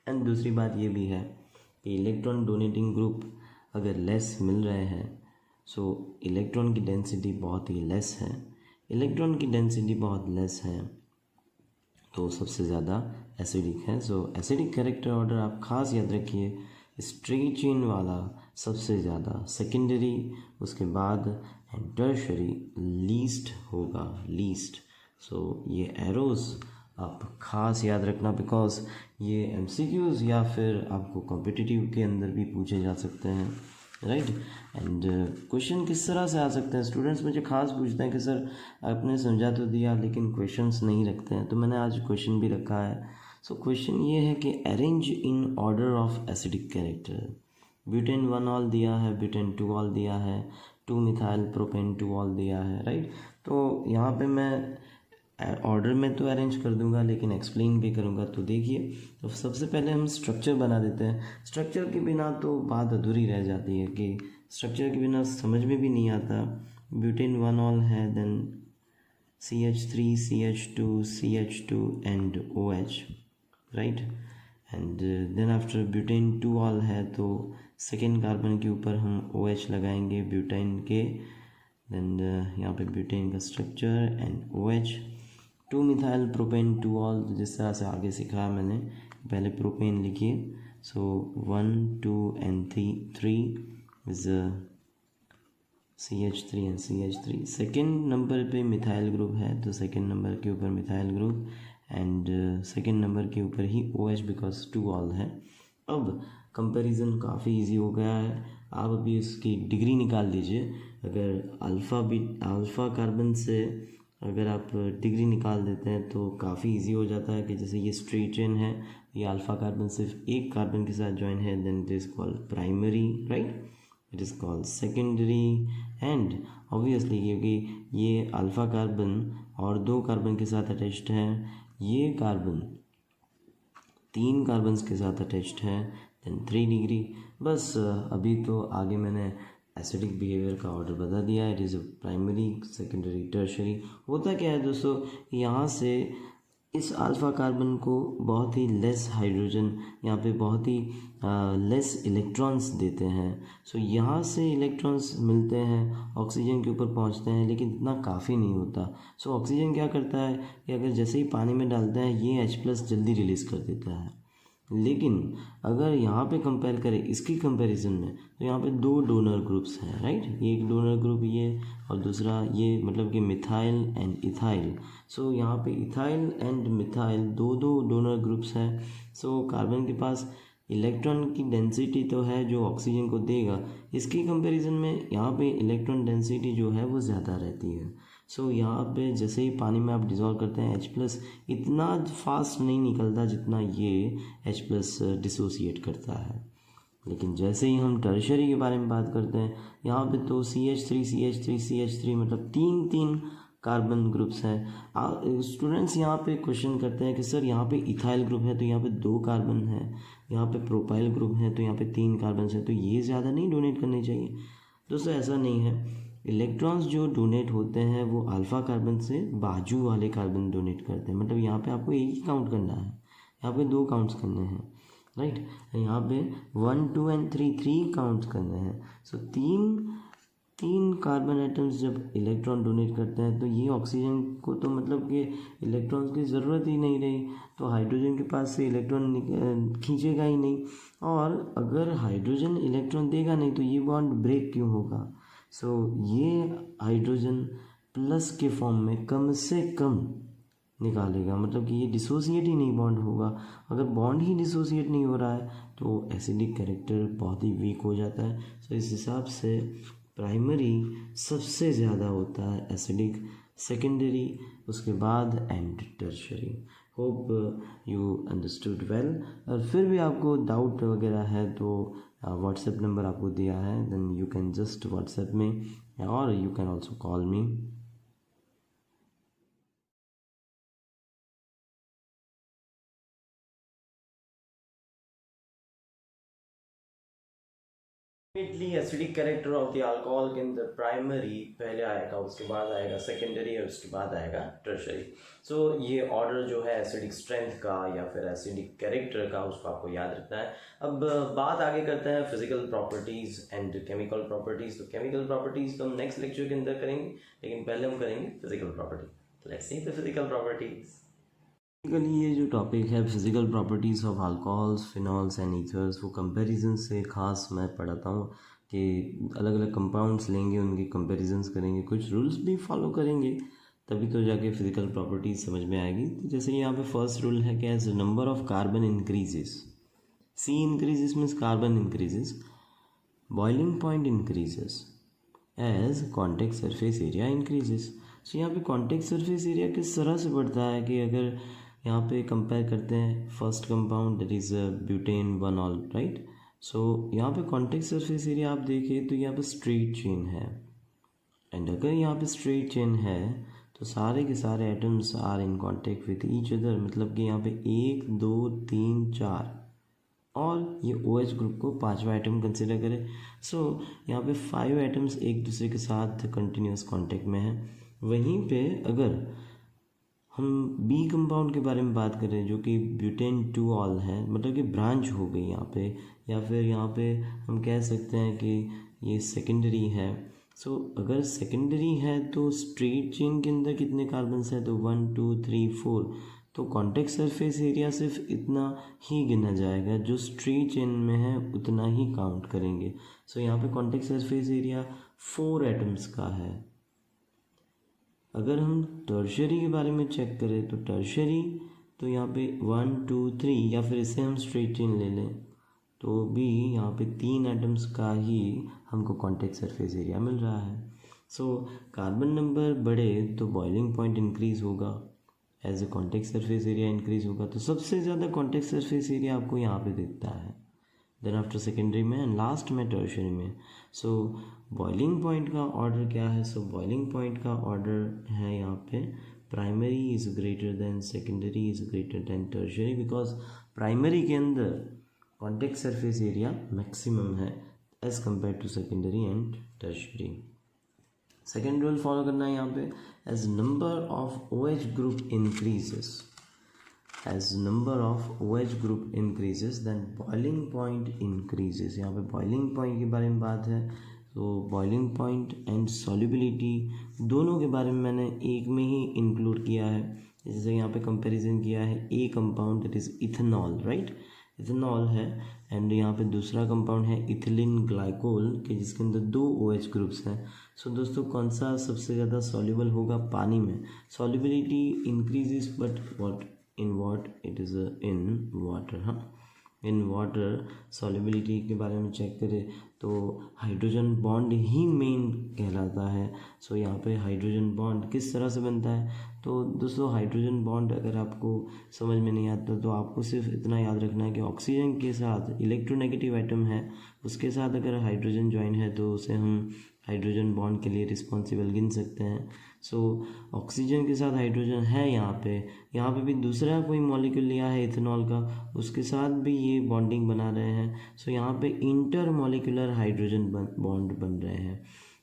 एंड दूसरी बात ये भी है कि इलेक्ट्रॉन डोनेटिंग ग्रुप अगर लेस मिल रहे हैं, सो इलेक्ट्रॉन की डेंसिटी बहुत ही लेस है, इलेक्ट्रॉन की डेंसिटी बहुत लेस है, तो सबसे ज़्यादा एसिडिक है। सो एसिडिक कैरेक्टर ऑर्डर आप खास याद रखिए, स्ट्रेट चेन वाला सबसे ज़्यादा, सेकेंडरी उसके बाद एंड टर्शरी लीस्ट होगा, लीस्ट। सो ये एरोज आप खास याद रखना, बिकॉज ये एमसीक्यूज़ या फिर आपको कॉम्पिटिटिव के अंदर भी पूछे जा सकते हैं, राइट? एंड क्वेश्चन किस तरह से आ सकते हैं? स्टूडेंट्स मुझे खास पूछते हैं कि सर आपने समझा तो दिया लेकिन क्वेश्चंस नहीं रखते हैं, तो मैंने आज क्वेश्चन भी रखा है। सो क्वेश्चन ये है कि arrange in order of acidic character. Butane 1 all दिया है, ब्यूटेन 2 ऑल दिया है, 2 मिथाइल प्रोपेन 2 ऑल दिया है, राइट? तो यहाँ पे मैं ऑर्डर में तो अरेंज कर दूंगा लेकिन एक्सप्लेन भी करूंगा। तो देखिए, तो सबसे पहले हम स्ट्रक्चर बना देते हैं। स्ट्रक्चर के बिना तो बात अधूरी रह जाती है कि स्ट्रक्चर के बिना समझ में भी नहीं आता। ब्यूटेन 1 ऑल है, then CH3 CH2 CH2 and OH, right? And then after butane 2 ol है, तो सेकेंड कार्बन के ऊपर हम OH लगाएंगे ब्यूटेन के। देन यहाँ पे ब्यूटेन का structure and OH। 2 methyl propane 2 all, जिस तरह से आगे सिखाया मैंने, पहले प्रोपेन लिखिए। सो 1 2 and 3 is CH3 and CH3। Second number पे मिथाइल ग्रुप है, तो सेकेंड नंबर के ऊपर methyl group and second number के ऊपर ही OH, बिकॉज 2 ऑल है। अब कंपैरिजन काफ़ी इजी हो गया है। आप अभी इसकी डिग्री निकाल लीजिए। अगर अल्फ़ा कार्बन से अगर आप डिग्री निकाल देते हैं तो काफ़ी इजी हो जाता है कि जैसे ये स्ट्रेट चेन है, ये अल्फ़ा कार्बन सिर्फ एक कार्बन के साथ ज्वाइन है, then it is called primary, right? It is called secondary. And obviously क्योंकि ये अल्फ़ा कार्बन और 2 कार्बन के साथ अटैच्ड है, ये कार्बन 3 कार्बन्स के साथ अटैच्ड है, देन 3 डिग्री। बस अभी तो आगे मैंने एसिडिक बिहेवियर का ऑर्डर बता दिया है। It is primary, secondary, tertiary. होता क्या है दोस्तों, यहाँ से इस अल्फ़ा कार्बन को बहुत ही लेस हाइड्रोजन, यहाँ पे बहुत ही लेस इलेक्ट्रॉन्स देते हैं। सो यहाँ से इलेक्ट्रॉन्स मिलते हैं, ऑक्सीजन के ऊपर पहुँचते हैं, लेकिन इतना काफ़ी नहीं होता। सो ऑक्सीजन क्या करता है कि अगर जैसे ही पानी में डालता है, ये H+ जल्दी रिलीज़ कर देता है। लेकिन अगर यहाँ पे कंपेयर करें इसकी कंपैरिजन में, तो यहाँ पे 2 डोनर ग्रुप्स हैं, राइट? ये एक डोनर ग्रुप ये, और दूसरा ये, मतलब कि मिथाइल एंड इथाइल। सो यहाँ पे इथाइल एंड मिथाइल दो डोनर ग्रुप्स हैं। सो कार्बन के पास इलेक्ट्रॉन की डेंसिटी तो है जो ऑक्सीजन को देगा, इसकी कंपैरिजन में यहाँ पे इलेक्ट्रॉन डेंसिटी जो है वो ज़्यादा रहती है। सो यहाँ पे जैसे ही पानी में आप डिज़ोल्व करते हैं, H+ इतना फास्ट नहीं निकलता जितना ये H+ डिसोसिएट करता है। लेकिन जैसे ही हम टर्शरी के बारे में बात करते हैं, यहाँ पे तो CH3 CH3 CH3 मतलब 3 कार्बन ग्रुप्स हैं। स्टूडेंट्स यहाँ पे क्वेश्चन करते हैं कि सर यहाँ पे इथाइल ग्रुप है तो यहाँ पे 2 कार्बन है, यहाँ पे प्रोपाइल ग्रुप है तो यहाँ पे 3 कार्बन है, तो ये ज़्यादा नहीं डोनेट करने चाहिए। दोस्तों ऐसा नहीं है। इलेक्ट्रॉन्स जो डोनेट होते हैं वो अल्फ़ा कार्बन से बाजू वाले कार्बन डोनेट करते हैं। मतलब यहाँ पे आपको एक ही काउंट करना है, यहाँ पे 2 काउंट्स करने हैं, राइट? यहाँ पे 1 2 एंड 3 काउंट्स करने हैं। सो तीन कार्बन एटम्स जब इलेक्ट्रॉन डोनेट करते हैं तो ये ऑक्सीजन को तो मतलब कि इलेक्ट्रॉन्स की ज़रूरत ही नहीं रही, तो हाइड्रोजन के पास से इलेक्ट्रॉन खींचेगा ही नहीं। और अगर हाइड्रोजन इलेक्ट्रॉन देगा नहीं तो ये बॉन्ड ब्रेक क्यों होगा? सो ये हाइड्रोजन प्लस के फॉर्म में कम से कम निकालेगा, मतलब कि ये डिसोसिएट ही नहीं बॉन्ड होगा। अगर बॉन्ड ही डिसोसिएट नहीं हो रहा है तो एसिडिक कैरेक्टर बहुत ही वीक हो जाता है। सो इस हिसाब से प्राइमरी सबसे ज़्यादा होता है एसिडिक, सेकेंडरी उसके बाद and tertiary. Hope you understood well. और फिर भी आपको डाउट वगैरह है तो व्हाट्सएप नंबर आपको दिया है, then you can just WhatsApp में, और you can also call me. Acidic character of the alcohol के अंदर प्राइमरी पहले आएगा, उसके बाद आएगा सेकेंडरी और उसके बाद आएगा टर्शरी। सो ये ऑर्डर जो है एसिडिक स्ट्रेंथ का या फिर एसिडिक कैरेक्टर का, उसको आपको याद रखना है। अब बात आगे करते हैं physical properties and chemical properties. तो केमिकल प्रॉपर्टीज़ तो हम नेक्स्ट लेक्चर के अंदर करेंगे, लेकिन पहले हम करेंगे physical property. Let's see the physical properties. Basically ये जो टॉपिक है physical properties of alcohols, phenols and ethers, वो कंपैरिजन से ख़ास मैं पढ़ाता हूँ कि अलग अलग कंपाउंड्स लेंगे, उनके कंपैरिजन्स करेंगे, कुछ रूल्स भी फॉलो करेंगे, तभी तो जाके फिजिकल प्रॉपर्टीज़ समझ में आएगी। तो जैसे यहाँ पे फर्स्ट रूल है कि as number of carbon increases, C increases means carbon increases, boiling point increases as contact surface area increases. So यहाँ पे कॉन्टेक्ट सरफेस एरिया किस तरह से बढ़ता है कि अगर यहाँ पे कंपेयर करते हैं first compound that is butane 1 ol, right. So यहाँ पे कॉन्टेक्ट सरफेस एरिया आप देखें तो यहाँ पे स्ट्रेट चेन है, एंड अगर यहाँ पे स्ट्रेट चेन है तो सारे के सारे atoms are in contact with each other, मतलब कि यहाँ पे 1 2 3 4 और ये OH ग्रुप को 5वां एटम कंसिडर करें। सो यहाँ पे 5 एटम्स एक दूसरे के साथ कंटिन्यूस कॉन्टेक्ट में है। वहीं पे अगर हम बी कंपाउंड के बारे में बात करें जो कि ब्यूटेन 2 ऑल है, मतलब कि ब्रांच हो गई यहाँ पे, या फिर यहाँ पे हम कह सकते हैं कि ये सेकेंडरी है। सो अगर सेकेंडरी है तो स्ट्रेट चेन के अंदर कितने कार्बन्स हैं, तो 1 2 3 4, तो कॉन्टेक्ट सरफेस एरिया सिर्फ इतना ही गिना जाएगा, जो स्ट्रेट चेन में है उतना ही काउंट करेंगे। सो यहाँ पे कॉन्टेक्ट सरफेस एरिया 4 एटम्स का है। अगर हम टर्शरी के बारे में चेक करें तो टर्शरी तो यहाँ पे 1 2 3, या फिर इसे हम स्ट्रेट चेन ले लें तो भी यहाँ पे 3 एटम्स का ही हमको कॉन्टेक्ट सरफेस एरिया मिल रहा है। सो कार्बन नंबर बढ़े तो बॉइलिंग पॉइंट इंक्रीज़ होगा, as a contact surface area increase होगा। तो सबसे ज़्यादा कॉन्टेक्ट सरफेस एरिया आपको यहाँ पे दिखता है, देन आफ्टर सेकेंडरी में एंड लास्ट में टर्शरी में। सो बॉइलिंग पॉइंट का ऑर्डर क्या है, सो बॉइलिंग पॉइंट का ऑर्डर है यहाँ पे primary is greater than secondary is greater than tertiary, because primary के अंदर कॉन्टेक्ट सरफेस एरिया मैक्सिमम है as compare to secondary and tertiary. Second rule follow करना है यहाँ पे, as number of OH group increases, as number of OH group increases then boiling point increases। यहाँ पे boiling point के बारे में बात है, तो boiling point and solubility दोनों के बारे में मैंने एक में ही इंक्लूड किया है। जैसे यहाँ पे कंपैरिजन किया है ए compound that is ethanol, right, ethanol है, एंड यहाँ पे दूसरा कंपाउंड है इथिलीन ग्लाइकोल के जिसके अंदर 2 OH ग्रुप्स हैं। सो दोस्तों कौन सा सबसे ज़्यादा सॉल्युबल होगा, पानी में। Solubility increases but what in what it is in water. हाँ, इन वाटर सॉल्युबिलिटी के बारे में चेक करें तो हाइड्रोजन बॉन्ड ही मेन कहलाता है। सो यहाँ पे हाइड्रोजन बॉन्ड किस तरह से बनता है, तो दोस्तों हाइड्रोजन बॉन्ड अगर आपको समझ में नहीं आता तो आपको सिर्फ इतना याद रखना है कि ऑक्सीजन के साथ इलेक्ट्रोनेगेटिव एटम है, उसके साथ अगर हाइड्रोजन ज्वाइन है तो उसे हम हाइड्रोजन बॉन्ड के लिए रिस्पॉन्सिबल गिन सकते हैं। सो ऑक्सीजन के साथ हाइड्रोजन है यहाँ पे भी दूसरा कोई मॉलिक्यूल लिया है इथेनॉल का, उसके साथ भी ये बॉन्डिंग बना रहे हैं। सो यहाँ पे इंटर मॉलिक्यूलर हाइड्रोजन बॉन्ड बन रहे हैं।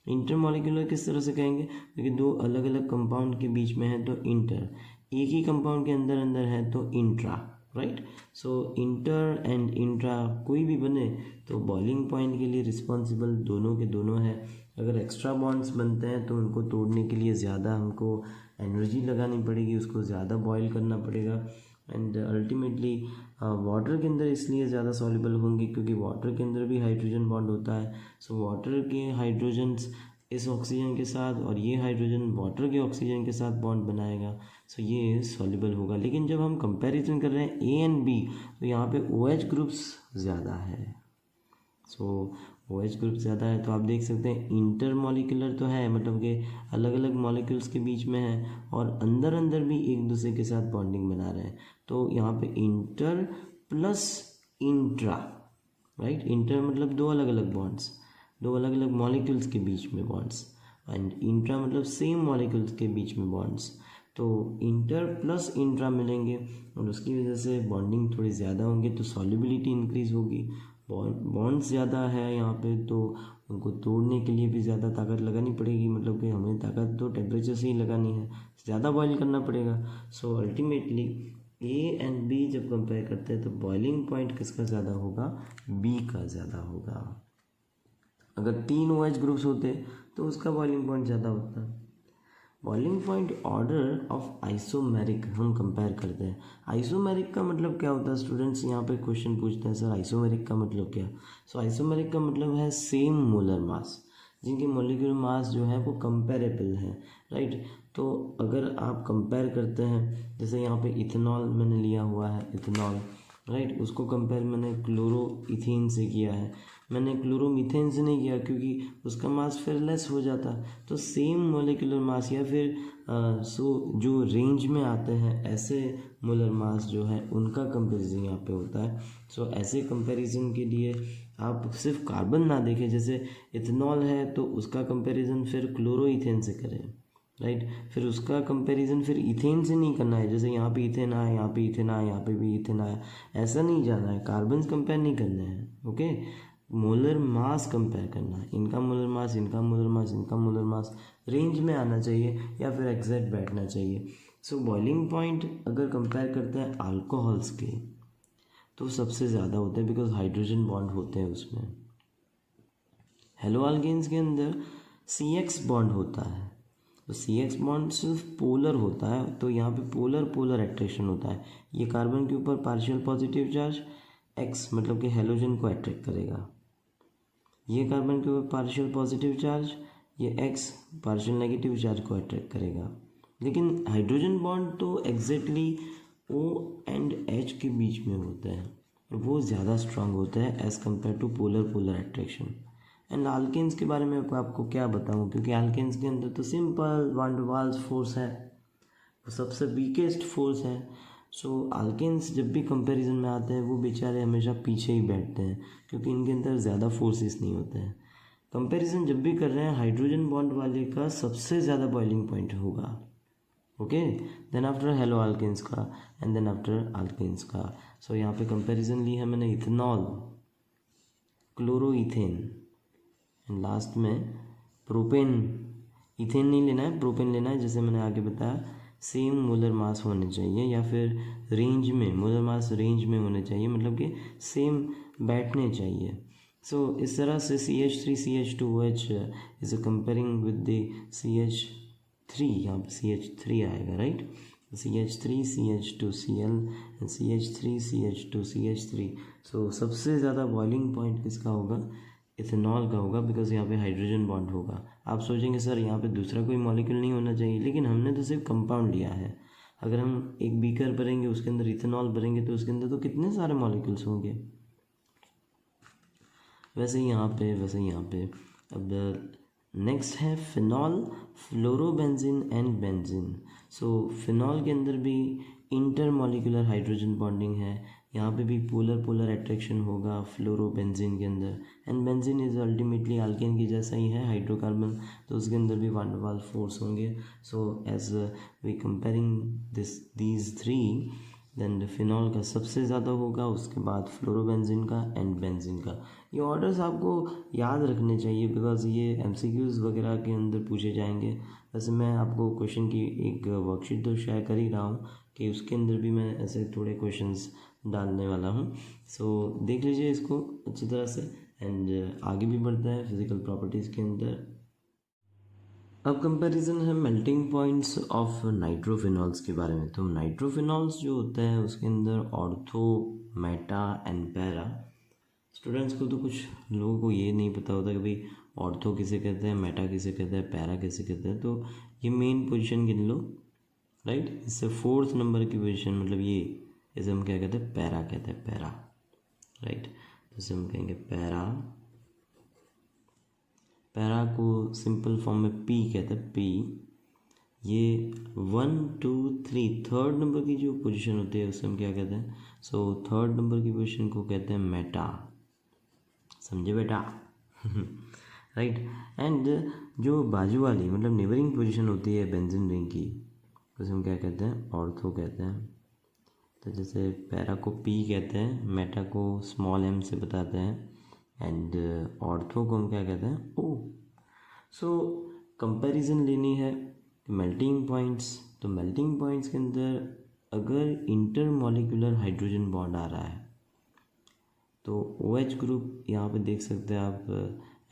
इंटर मॉलिक्यूलर किस तरह से कहेंगे, क्योंकि 2 अलग अलग कंपाउंड के बीच में है तो इंटर, एक ही कंपाउंड के अंदर अंदर है तो intra, right. So inter and intra कोई भी बने तो बॉइलिंग पॉइंट के लिए रिस्पॉन्सिबल दोनों के दोनों है। अगर एक्स्ट्रा बॉन्ड्स बनते हैं तो उनको तोड़ने के लिए ज़्यादा हमको एनर्जी लगानी पड़ेगी, उसको ज़्यादा बॉईल करना पड़ेगा, एंड अल्टीमेटली वाटर के अंदर इसलिए ज़्यादा सॉल्युबल होंगे क्योंकि वाटर के अंदर भी हाइड्रोजन बॉन्ड होता है। सो वाटर के हाइड्रोजन्स इस ऑक्सीजन के साथ और ये हाइड्रोजन वाटर के ऑक्सीजन के साथ बॉन्ड बनाएगा, सो ये सॉल्युबल होगा। लेकिन जब हम कंपैरिजन कर रहे हैं ए एंड बी तो यहाँ पे OH ग्रुप्स ज़्यादा है। सो OH ग्रुप ज़्यादा है तो आप देख सकते हैं इंटर मॉलिक्यूलर तो है, मतलब कि अलग अलग मॉलिक्यूल्स के बीच में है और अंदर अंदर भी एक दूसरे के साथ बॉन्डिंग बना रहे हैं। तो यहाँ पे inter plus intra, right, inter मतलब 2 अलग अलग बॉन्ड्स, 2 अलग अलग मॉलिक्यूल्स के बीच में बॉन्ड्स, एंड इंट्रा मतलब सेम मॉलिक्यूल्स के बीच में बॉन्ड्स। तो इंटर प्लस इंट्रा मिलेंगे और उसकी वजह से बॉन्डिंग थोड़ी ज़्यादा होंगे तो सॉल्युबिलिटी इंक्रीज़ होगी, बॉन्ड्स ज़्यादा है यहाँ पे, तो उनको तोड़ने के लिए भी ज़्यादा ताकत लगानी पड़ेगी, मतलब कि हमें ताकत तो टेम्परेचर से ही लगानी है, ज़्यादा बॉईल करना पड़ेगा। So ultimately A and B जब कंपेयर करते हैं तो बॉइलिंग पॉइंट किसका ज़्यादा होगा, बी का ज़्यादा होगा। अगर 3 OH ग्रुप्स होते तो उसका बॉइलिंग पॉइंट ज़्यादा होता। Boiling point order of isomeric हम कंपेयर करते हैं। आइसोमेरिक का मतलब क्या होता है स्टूडेंट्स, यहाँ पे क्वेश्चन पूछते हैं सर आइसोमेरिक का मतलब क्या। सो आइसोमेरिक का मतलब है सेम मोलर मास, जिनकी मोलिकुलर मास जो है वो कंपेरेबल है, राइट। तो अगर आप कंपेयर करते हैं, जैसे यहाँ पे इथेनॉल मैंने लिया हुआ है, इथेनॉल, राइट, उसको कंपेयर मैंने क्लोरो इथेन से किया है, मैंने क्लोरोमीथेन से नहीं किया क्योंकि उसका मास फिर लेस हो जाता। तो सेम मोलिकुलर मास या फिर जो रेंज में आते हैं ऐसे मोलर मास जो है उनका कंपैरिजन यहाँ पे होता है। सो ऐसे कंपैरिजन के लिए आप सिर्फ कार्बन ना देखें, जैसे इथेनॉल है तो उसका कंपैरिजन फिर क्लोरोइथेन से करें, राइट। फिर उसका कंपैरिजन फिर इथेन से नहीं करना है, जैसे यहाँ पे इथेन आया, यहाँ पे इथेन आया, यहाँ पे भी इथेन आया, ऐसा नहीं जाना है। कार्बन कंपेयर नहीं करने हैं, ओके। मोलर मास कंपेयर करना है, इनका मोलर मास, इनका मोलर मास, इनका मोलर मास रेंज में आना चाहिए या फिर एग्जैक्ट बैठना चाहिए। सो बॉइलिंग पॉइंट अगर कंपेयर करते हैं अल्कोहल्स के तो सबसे ज़्यादा होता है, बिकॉज हाइड्रोजन बॉन्ड होते हैं उसमें। हेलो अल्केन्स के अंदर CX बॉन्ड होता है, तो CX बॉन्ड सिर्फ पोलर होता है, तो यहाँ पे पोलर पोलर अट्रैक्शन होता है। ये कार्बन के ऊपर पार्शियल पॉजिटिव चार्ज X मतलब कि हेलोजन को अट्रैक्ट करेगा, ये कार्बन के ऊपर पार्शियल पॉजिटिव चार्ज, ये X पार्शियल नेगेटिव चार्ज को अट्रैक्ट करेगा। लेकिन हाइड्रोजन बॉन्ड तो एग्जैक्टली O एंड H के बीच में होता है, और वो ज़्यादा स्ट्रांग होता है as compare to polar polar attraction. And alkanes के बारे में आपको क्या बताऊँ, क्योंकि अल्केन्स के अंदर तो सिंपल वान डर वाल्स फोर्स है, वो सबसे वीकेस्ट फोर्स है। सो अल्केन्स जब भी कंपैरिजन में आते हैं वो बेचारे हमेशा पीछे ही बैठते हैं, क्योंकि इनके अंदर ज़्यादा फोर्सेस नहीं होते हैं। कंपैरिजन जब भी कर रहे हैं हाइड्रोजन बॉन्ड वाले का सबसे ज़्यादा बॉइलिंग पॉइंट होगा, okay. Then after halo alkanes का एंड देन आफ्टर अल्केन्स का। सो यहाँ पे कंपैरिजन ली है मैंने इथेनॉल, क्लोरोइथेन एंड लास्ट में प्रोपेन। इथेन नहीं लेना है, प्रोपेन लेना है, जैसे मैंने आगे बताया सेम मोलर मास होने चाहिए या फिर रेंज में, मोलर मास रेंज में होने चाहिए, मतलब कि सेम बैठने चाहिए। सो इस तरह से CH3CH2OH is comparing with the CH3, यहाँ पे CH3 आएगा, राइट। CH3CH2Cl and CH3CH2CH3। सो सबसे ज़्यादा बॉइलिंग पॉइंट किसका होगा, इथेनॉल का होगा, बिकॉज यहाँ पे हाइड्रोजन बॉन्ड होगा। आप सोचेंगे सर यहाँ पे दूसरा कोई मॉलिक्यूल नहीं होना चाहिए, लेकिन हमने तो सिर्फ कंपाउंड लिया है। अगर हम एक बीकर भरेंगे उसके अंदर इथेनॉल भरेंगे तो उसके अंदर तो कितने सारे मॉलिक्यूल्स होंगे। वैसे ही यहाँ पे अब नेक्स्ट है phenol, fluorobenzene and benzene. So phenol के अंदर भी इंटरमॉलिक्यूलर हाइड्रोजन बॉन्डिंग है, यहाँ पे भी पोलर पोलर अट्रैक्शन होगा फ्लोरोबेंजीन के अंदर। And benzene is ultimately alkane की जैसा ही है, हाइड्रोकार्बन, तो उसके अंदर भी वान डर वाल्स फोर्स होंगे। So as we comparing these three, then phenol का सबसे ज़्यादा होगा, उसके बाद फ्लोरोबेंजीन का एंड बेंजीन का। ये ऑर्डर्स आपको याद रखने चाहिए, बिकॉज ये MCQs वगैरह के अंदर पूछे जाएंगे। वैसे मैं आपको क्वेश्चन की एक वर्कशीट तो शेयर कर ही रहा हूँ कि उसके अंदर भी मैं ऐसे थोड़े क्वेश्चंस डालने वाला हूँ। सो देख लीजिए इसको अच्छी तरह से, एंड आगे भी बढ़ता है फिजिकल प्रॉपर्टीज़ के अंदर। अब कंपैरिजन है मेल्टिंग पॉइंट्स ऑफ नाइट्रोफिनॉल्स के बारे में। तो नाइट्रोफिनॉल्स जो होता है उसके अंदर ortho, Meta and para. Students को तो कुछ लोगों को ये नहीं पता होता कि भाई ऑर्थो किसे कहते हैं, मेटा किसे कहते हैं, पैरा किसे कहते हैं। तो ये मेन पोजीशन गिन लो, राइट। इससे 4th नंबर की पोजीशन, मतलब ये इसे हम क्या कहते हैं, पैरा कहते हैं, पैरा, राइट। तो इसे हम कहेंगे पैरा। पैरा को सिंपल फॉर्म में P कहते हैं, P। ये 1 2 3 3rd नंबर की जो पोजीशन होती है उसे हम क्या कहते हैं। सो 3rd नंबर की पोजीशन को कहते हैं मेटा, समझे बेटा, राइट। एंड जो बाजू वाली मतलब नेबरिंग पोजीशन होती है बेंजीन रिंग की, उसे हम क्या कहते हैं, ऑर्थो कहते हैं। तो जैसे पैरा को पी कहते हैं, मेटा को स्मॉल एम से बताते हैं, एंड ऑर्थो को हम क्या कहते हैं, ओ। सो कंपैरिजन लेनी है मेल्टिंग पॉइंट्स, तो मेल्टिंग पॉइंट्स के अंदर अगर इंटरमॉलिक्यूलर हाइड्रोजन बॉन्ड आ रहा है तो OH ग्रुप यहाँ पे देख सकते हैं आप,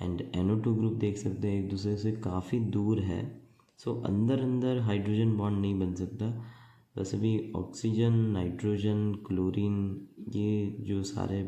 एंड NO2 ग्रुप देख सकते हैं, एक दूसरे से काफ़ी दूर है। सो अंदर अंदर हाइड्रोजन बॉन्ड नहीं बन सकता। वैसे भी ऑक्सीजन, नाइट्रोजन, क्लोरीन, ये जो सारे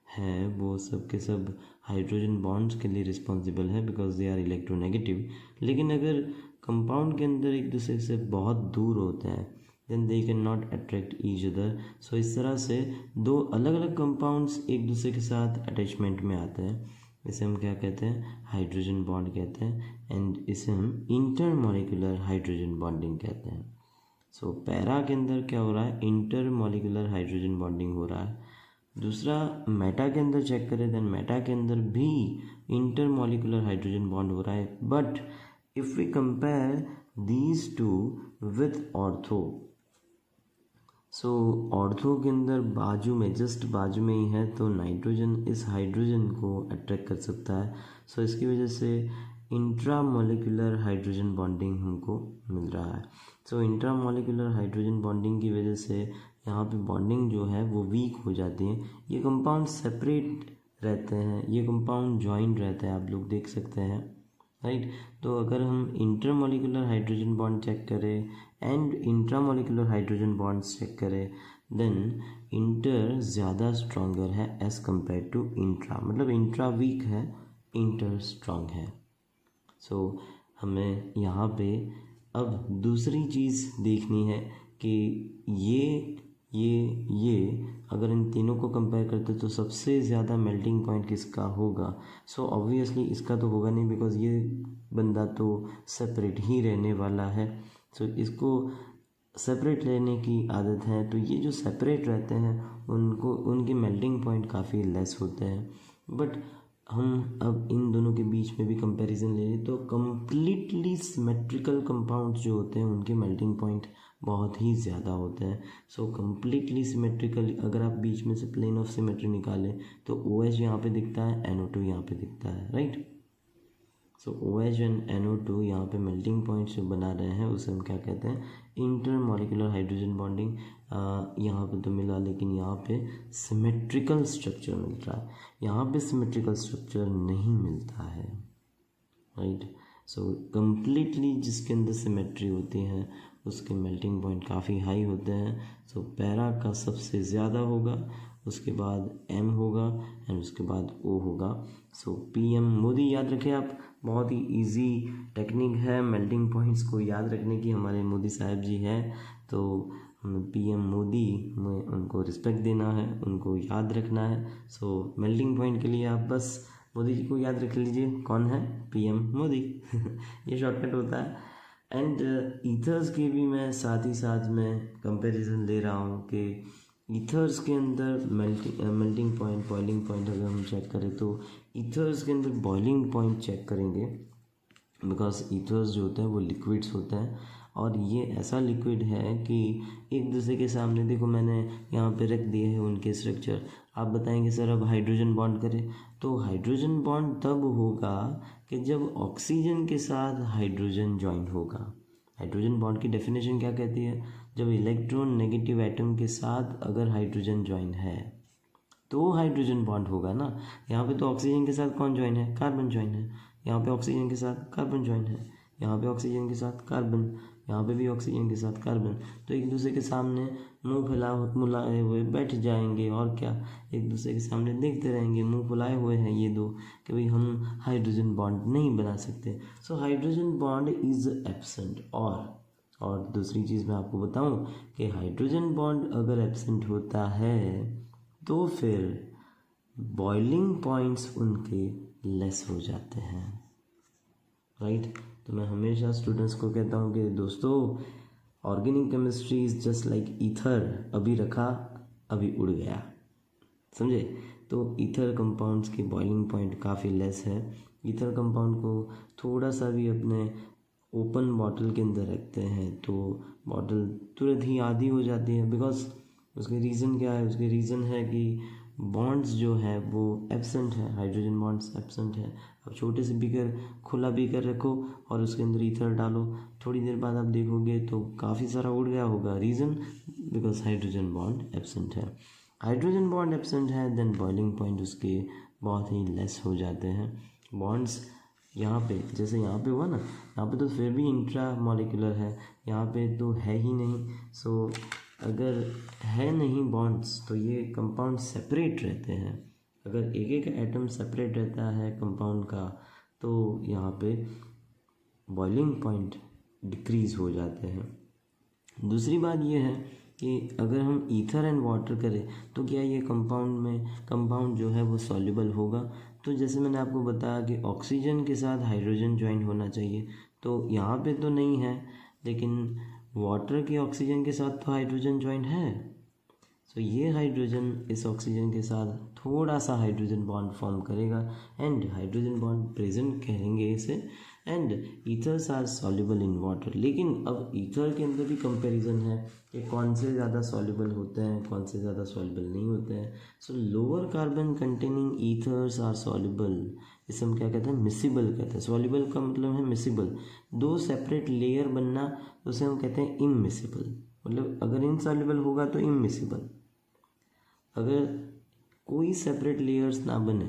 हैं वो सब के सब हाइड्रोजन बॉन्ड्स के लिए रिस्पॉन्सिबल है बिकॉज दे आर इलेक्ट्रोनेगेटिव। लेकिन अगर कंपाउंड के अंदर एक दूसरे से बहुत दूर होते हैं then they can not attract each other. So इस तरह से दो अलग अलग कंपाउंड्स एक दूसरे के साथ अटैचमेंट में आते हैं, इसे हम क्या कहते हैं, हाइड्रोजन बॉन्ड कहते हैं, एंड इसे हम इंटरमॉलिक्यूलर हाइड्रोजन बॉन्डिंग कहते हैं। सो पैरा के अंदर क्या हो रहा है, इंटरमॉलिक्यूलर हाइड्रोजन बॉन्डिंग हो रहा है। दूसरा मेटा के अंदर चेक करें देन मेटा के अंदर भी इंटरमॉलिक्यूलर हाइड्रोजन बॉन्ड हो रहा है, but if we compare these two with ortho, so ortho के अंदर बाजू में, जस्ट बाजू में ही है, तो नाइट्रोजन इस हाइड्रोजन को अट्रैक्ट कर सकता है। सो इसकी वजह से इंट्रामोलिकुलर हाइड्रोजन बॉन्डिंग हमको मिल रहा है। सो इंट्रामोलिकुलर हाइड्रोजन बॉन्डिंग की वजह से यहाँ पे बॉन्डिंग जो है वो वीक हो जाती है। ये कंपाउंड सेपरेट रहते हैं, ये कंपाउंड जॉइंट रहते हैं, आप लोग देख सकते हैं, राइट। तो अगर हम इंटरमोलिकुलर हाइड्रोजन बॉन्ड चेक करें and intramolecular hydrogen bonds check करें देन इंटर ज़्यादा स्ट्रॉन्गर है एज़ कम्पेयर टू इंट्रा, मतलब इंट्रा वीक है, इंटर स्ट्रॉन्ग है। सो हमें यहाँ पे अब दूसरी चीज़ देखनी है कि ये अगर इन तीनों को कंपेयर करते तो सबसे ज़्यादा मेल्टिंग पॉइंट किसका होगा। सो ऑब्वियसली इसका तो होगा नहीं बिकॉज ये बंदा तो सेपरेट ही रहने वाला है। सो इसको सेपरेट रहने की आदत है, तो ये जो सेपरेट रहते हैं उनको उनके मेल्टिंग पॉइंट काफ़ी लेस होते हैं। बट हम अब इन दोनों के बीच में भी कंपैरिजन ले लें तो कम्प्लीटली सिमेट्रिकल कंपाउंड्स जो होते हैं उनके मेल्टिंग पॉइंट बहुत ही ज़्यादा होते हैं। सो कम्प्लीटली सिमेट्रिकल, अगर आप बीच में से प्लेन ऑफ सिमेट्री निकालें तो OH यहाँ पे दिखता है, NO2 यहाँ पे दिखता है, right. So OH and NO2 यहाँ पे मेल्टिंग पॉइंट्स जो बना रहे हैं उसे हम क्या कहते हैं, इंटरमॉलिक्यूलर हाइड्रोजन बॉन्डिंग। यहाँ पे तो मिला लेकिन यहाँ पे सिमेट्रिकल स्ट्रक्चर मिल रहा है, यहाँ पे सिमेट्रिकल स्ट्रक्चर नहीं मिलता है, राइट। सो कम्प्लीटली जिसके अंदर सिमेट्री होती है उसके मेल्टिंग पॉइंट काफ़ी हाई होते हैं। सो पैरा का सबसे ज़्यादा होगा, उसके बाद M होगा एंड उसके बाद O होगा। सो PM मोदी याद रखें आप, बहुत ही इजी टेक्निक है मेल्टिंग पॉइंट्स को याद रखने की, हमारे मोदी साहब जी हैं तो हमें PM मोदी में उनको रिस्पेक्ट देना है, उनको याद रखना है। सो मेल्टिंग पॉइंट के लिए आप बस मोदी जी को याद रख लीजिए, कौन है, PM मोदी ये शॉर्टकट होता है। एंड ईथर्स की भी मैं साथ ही साथ में कंपैरिजन ले रहा हूँ कि ईथर्स के अंदर मेल्टिंग पॉइंट, बॉइलिंग पॉइंट अगर हम चेक करें तो ईथर्स के अंदर बॉइलिंग पॉइंट चेक करेंगे बिकॉज ईथर्स जो होते हैं वो लिक्विड्स होते हैं और ये ऐसा लिक्विड है कि एक दूसरे के सामने, देखो मैंने यहाँ पे रख दिए हैं उनके स्ट्रक्चर, आप बताएंगे सर अब हाइड्रोजन बॉन्ड करें, तो हाइड्रोजन बॉन्ड तब होगा कि जब ऑक्सीजन के साथ हाइड्रोजन ज्वाइन होगा। हाइड्रोजन बॉन्ड की डेफिनेशन क्या कहती है, जब इलेक्ट्रॉन नेगेटिव एटम के साथ अगर हाइड्रोजन ज्वाइन है तो हाइड्रोजन बॉन्ड होगा ना। यहाँ पे तो ऑक्सीजन के साथ कौन ज्वाइन है, कार्बन ज्वाइन है, यहाँ पे ऑक्सीजन के साथ कार्बन ज्वाइन है, यहाँ पे ऑक्सीजन के साथ कार्बन, यहाँ पे भी ऑक्सीजन के साथ कार्बन, तो एक दूसरे के सामने मुंह फुलाए हुए बैठ जाएंगे और क्या, एक दूसरे के सामने देखते रहेंगे, मुंह फुलाए हुए हैं ये दो कि भाई हम हाइड्रोजन बॉन्ड नहीं बना सकते। So hydrogen bond is absent. और दूसरी चीज़ मैं आपको बताऊं कि हाइड्रोजन बॉन्ड अगर एब्सेंट होता है तो फिर बॉइलिंग पॉइंट्स उनके लेस हो जाते हैं, राइट। तो मैं हमेशा स्टूडेंट्स को कहता हूँ कि दोस्तों organic chemistry is just like ether, अभी रखा अभी उड़ गया, समझे। तो ईथर कंपाउंड्स की बॉइलिंग पॉइंट काफ़ी लेस है। ईथर कंपाउंड को थोड़ा सा भी अपने ओपन बॉटल के अंदर रखते हैं तो बॉटल तुरंत ही आधी हो जाती है बिकॉज उसके रीज़न क्या है? उसके रीज़न है कि बॉन्ड्स जो है वो एब्सेंट है, हाइड्रोजन बॉन्ड्स एब्सेंट है। अब छोटे से बीकर, खुला बीकर रखो और उसके अंदर ईथर डालो, थोड़ी देर बाद आप देखोगे तो काफ़ी सारा उड़ गया होगा। Reason because hydrogen bond absent है। हाइड्रोजन बॉन्ड एब्सेंट है देन बॉइलिंग पॉइंट उसके बहुत ही लेस हो जाते हैं। बॉन्ड्स यहाँ पे जैसे यहाँ पे हुआ ना, यहाँ पे तो फिर भी इंट्रा मॉलिक्यूलर है, यहाँ पे तो है ही नहीं। सो अगर है नहीं बॉन्ड्स तो ये कंपाउंड सेपरेट रहते हैं। अगर एक एक एटम सेपरेट रहता है कंपाउंड का तो यहाँ पे बॉइलिंग पॉइंट डिक्रीज़ हो जाते हैं। दूसरी बात ये है कि अगर हम ईथर एंड वाटर करें तो क्या ये कंपाउंड जो है वो सॉल्युबल होगा? तो जैसे मैंने आपको बताया कि ऑक्सीजन के साथ हाइड्रोजन ज्वाइन होना चाहिए, तो यहाँ पे तो नहीं है, लेकिन वाटर की ऑक्सीजन के साथ तो हाइड्रोजन ज्वाइन है। सो ये हाइड्रोजन इस ऑक्सीजन के साथ थोड़ा सा हाइड्रोजन बॉन्ड फॉर्म करेगा एंड हाइड्रोजन बॉन्ड प्रेजेंट कहेंगे इसे, and ethers are soluble in water. लेकिन अब ईथर के अंदर भी कंपैरिजन है कि कौन से ज़्यादा सॉल्युबल होते हैं, कौन से ज़्यादा सॉल्युबल नहीं होते हैं। So lower carbon containing ethers are soluble, इसे हम क्या कहते हैं? मिसिबल कहते हैं। सॉल्युबल का मतलब है मिसिबल, दो सेपरेट लेयर बनना, उसे हम कहते हैं इममिसिबल। मतलब अगर इनसॉल्युबल होगा तो इममिसिबल। अगर कोई सेपरेट लेयर्स ना बने,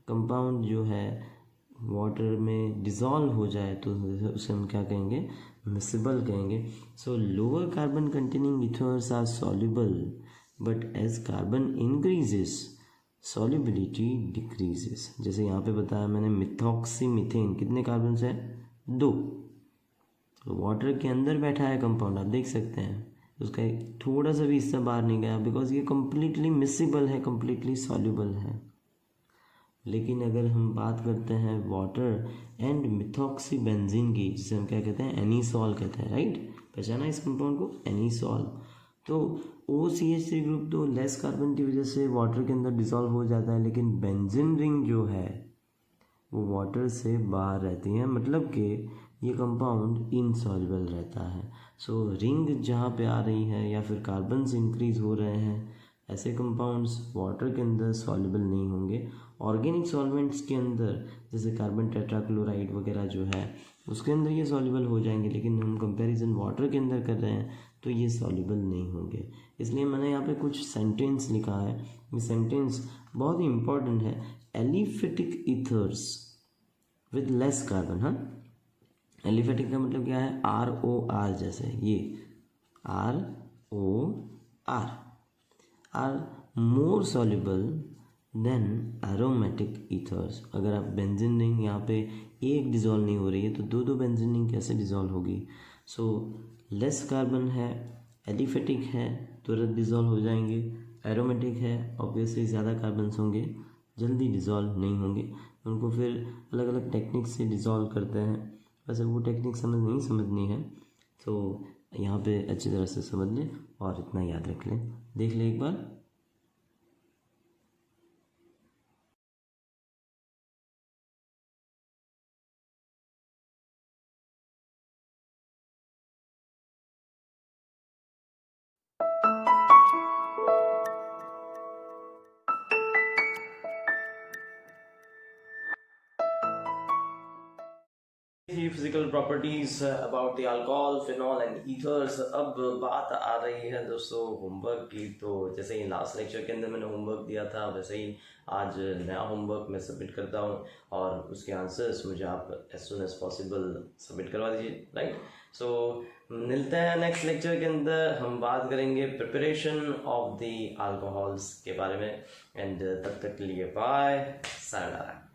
कंपाउंड जो है वाटर में डिज़ोल्व हो जाए तो उसे हम क्या कहेंगे? मिसिबल कहेंगे। So lower carbon containing ethers are soluble but as carbon increases solubility decreases. जैसे यहाँ पे बताया मैंने मिथॉक्सी मीथेन, कितने कार्बन है? 2। तो वाटर के अंदर बैठा है कंपाउंड, आप देख सकते हैं उसका थोड़ा सा भी हिस्सा बाहर नहीं गया बिकॉज ये कम्प्लीटली मिसिबल है, कम्प्लीटली सॉल्युबल है। लेकिन अगर हम बात करते हैं वाटर एंड मिथॉक्सी बेंजीन की, जिसे हम क्या कहते हैं? एनीसॉल कहते हैं, राइट? पहचाना इस कंपाउंड को? एनीसॉल। तो OCH3 ग्रुप तो लेस कार्बन की वजह से वाटर के अंदर डिसॉल्व हो जाता है, लेकिन बेंजीन रिंग जो है वो वाटर से बाहर रहती है, मतलब कि ये कंपाउंड इनसॉल्युबल रहता है। सो रिंग जहाँ पे आ रही है या फिर कार्बन्स इंक्रीज हो रहे हैं, ऐसे कंपाउंड्स वाटर के अंदर सॉल्युबल नहीं होंगे। ऑर्गेनिक सॉल्वेंट्स के अंदर जैसे कार्बन टेट्राक्लोराइड वगैरह जो है उसके अंदर ये सॉल्युबल हो जाएंगे, लेकिन हम कंपैरिजन वाटर के अंदर कर रहे हैं तो ये सॉल्युबल नहीं होंगे। इसलिए मैंने यहाँ पे कुछ सेंटेंस लिखा है, ये सेंटेंस बहुत ही इंपॉर्टेंट है। Aliphatic ethers with less carbon, हाँ, एलिफेटिक का मतलब क्या है? ROR, जैसे ये ROR are more soluble than aromatic ethers. अगर आप बेंजीन रिंग यहाँ पे एक डिज़ोल्व नहीं हो रही है तो दो बेंजीन रिंग कैसे डिज़ोल्व होगी? सो लेस कार्बन है, एलिफेटिक है, तुरंत डिज़ोल्व हो जाएंगे। एरोमेटिक है, ऑब्वियसली ज़्यादा कार्बन्स होंगे, जल्दी डिज़ोल्व नहीं होंगे, उनको फिर अलग अलग टेक्निक से डिज़ोल्व करते हैं। वैसे वो टेक्निक समझनी है तो यहाँ पे अच्छी तरह से समझ लें और इतना याद रख लें, देख लें एक बार। Physical properties about the alcohol, phenol and ethers. अब बात आ रही है दोस्तों होमवर्क की। तो जैसे ही लास्ट लेक्चर के अंदर मैंने होमवर्क दिया था, वैसे ही आज नया होमवर्क मैं सबमिट करता हूँ और उसके आंसर्स मुझे आप as soon as possible submit करवा दीजिए, राइट? सो मिलते हैं नेक्स्ट लेक्चर के अंदर, हम बात करेंगे प्रिपरेशन ऑफ द अल्कोहल्स के बारे में। एंड तब तक के लिए बाय, सायोनारा।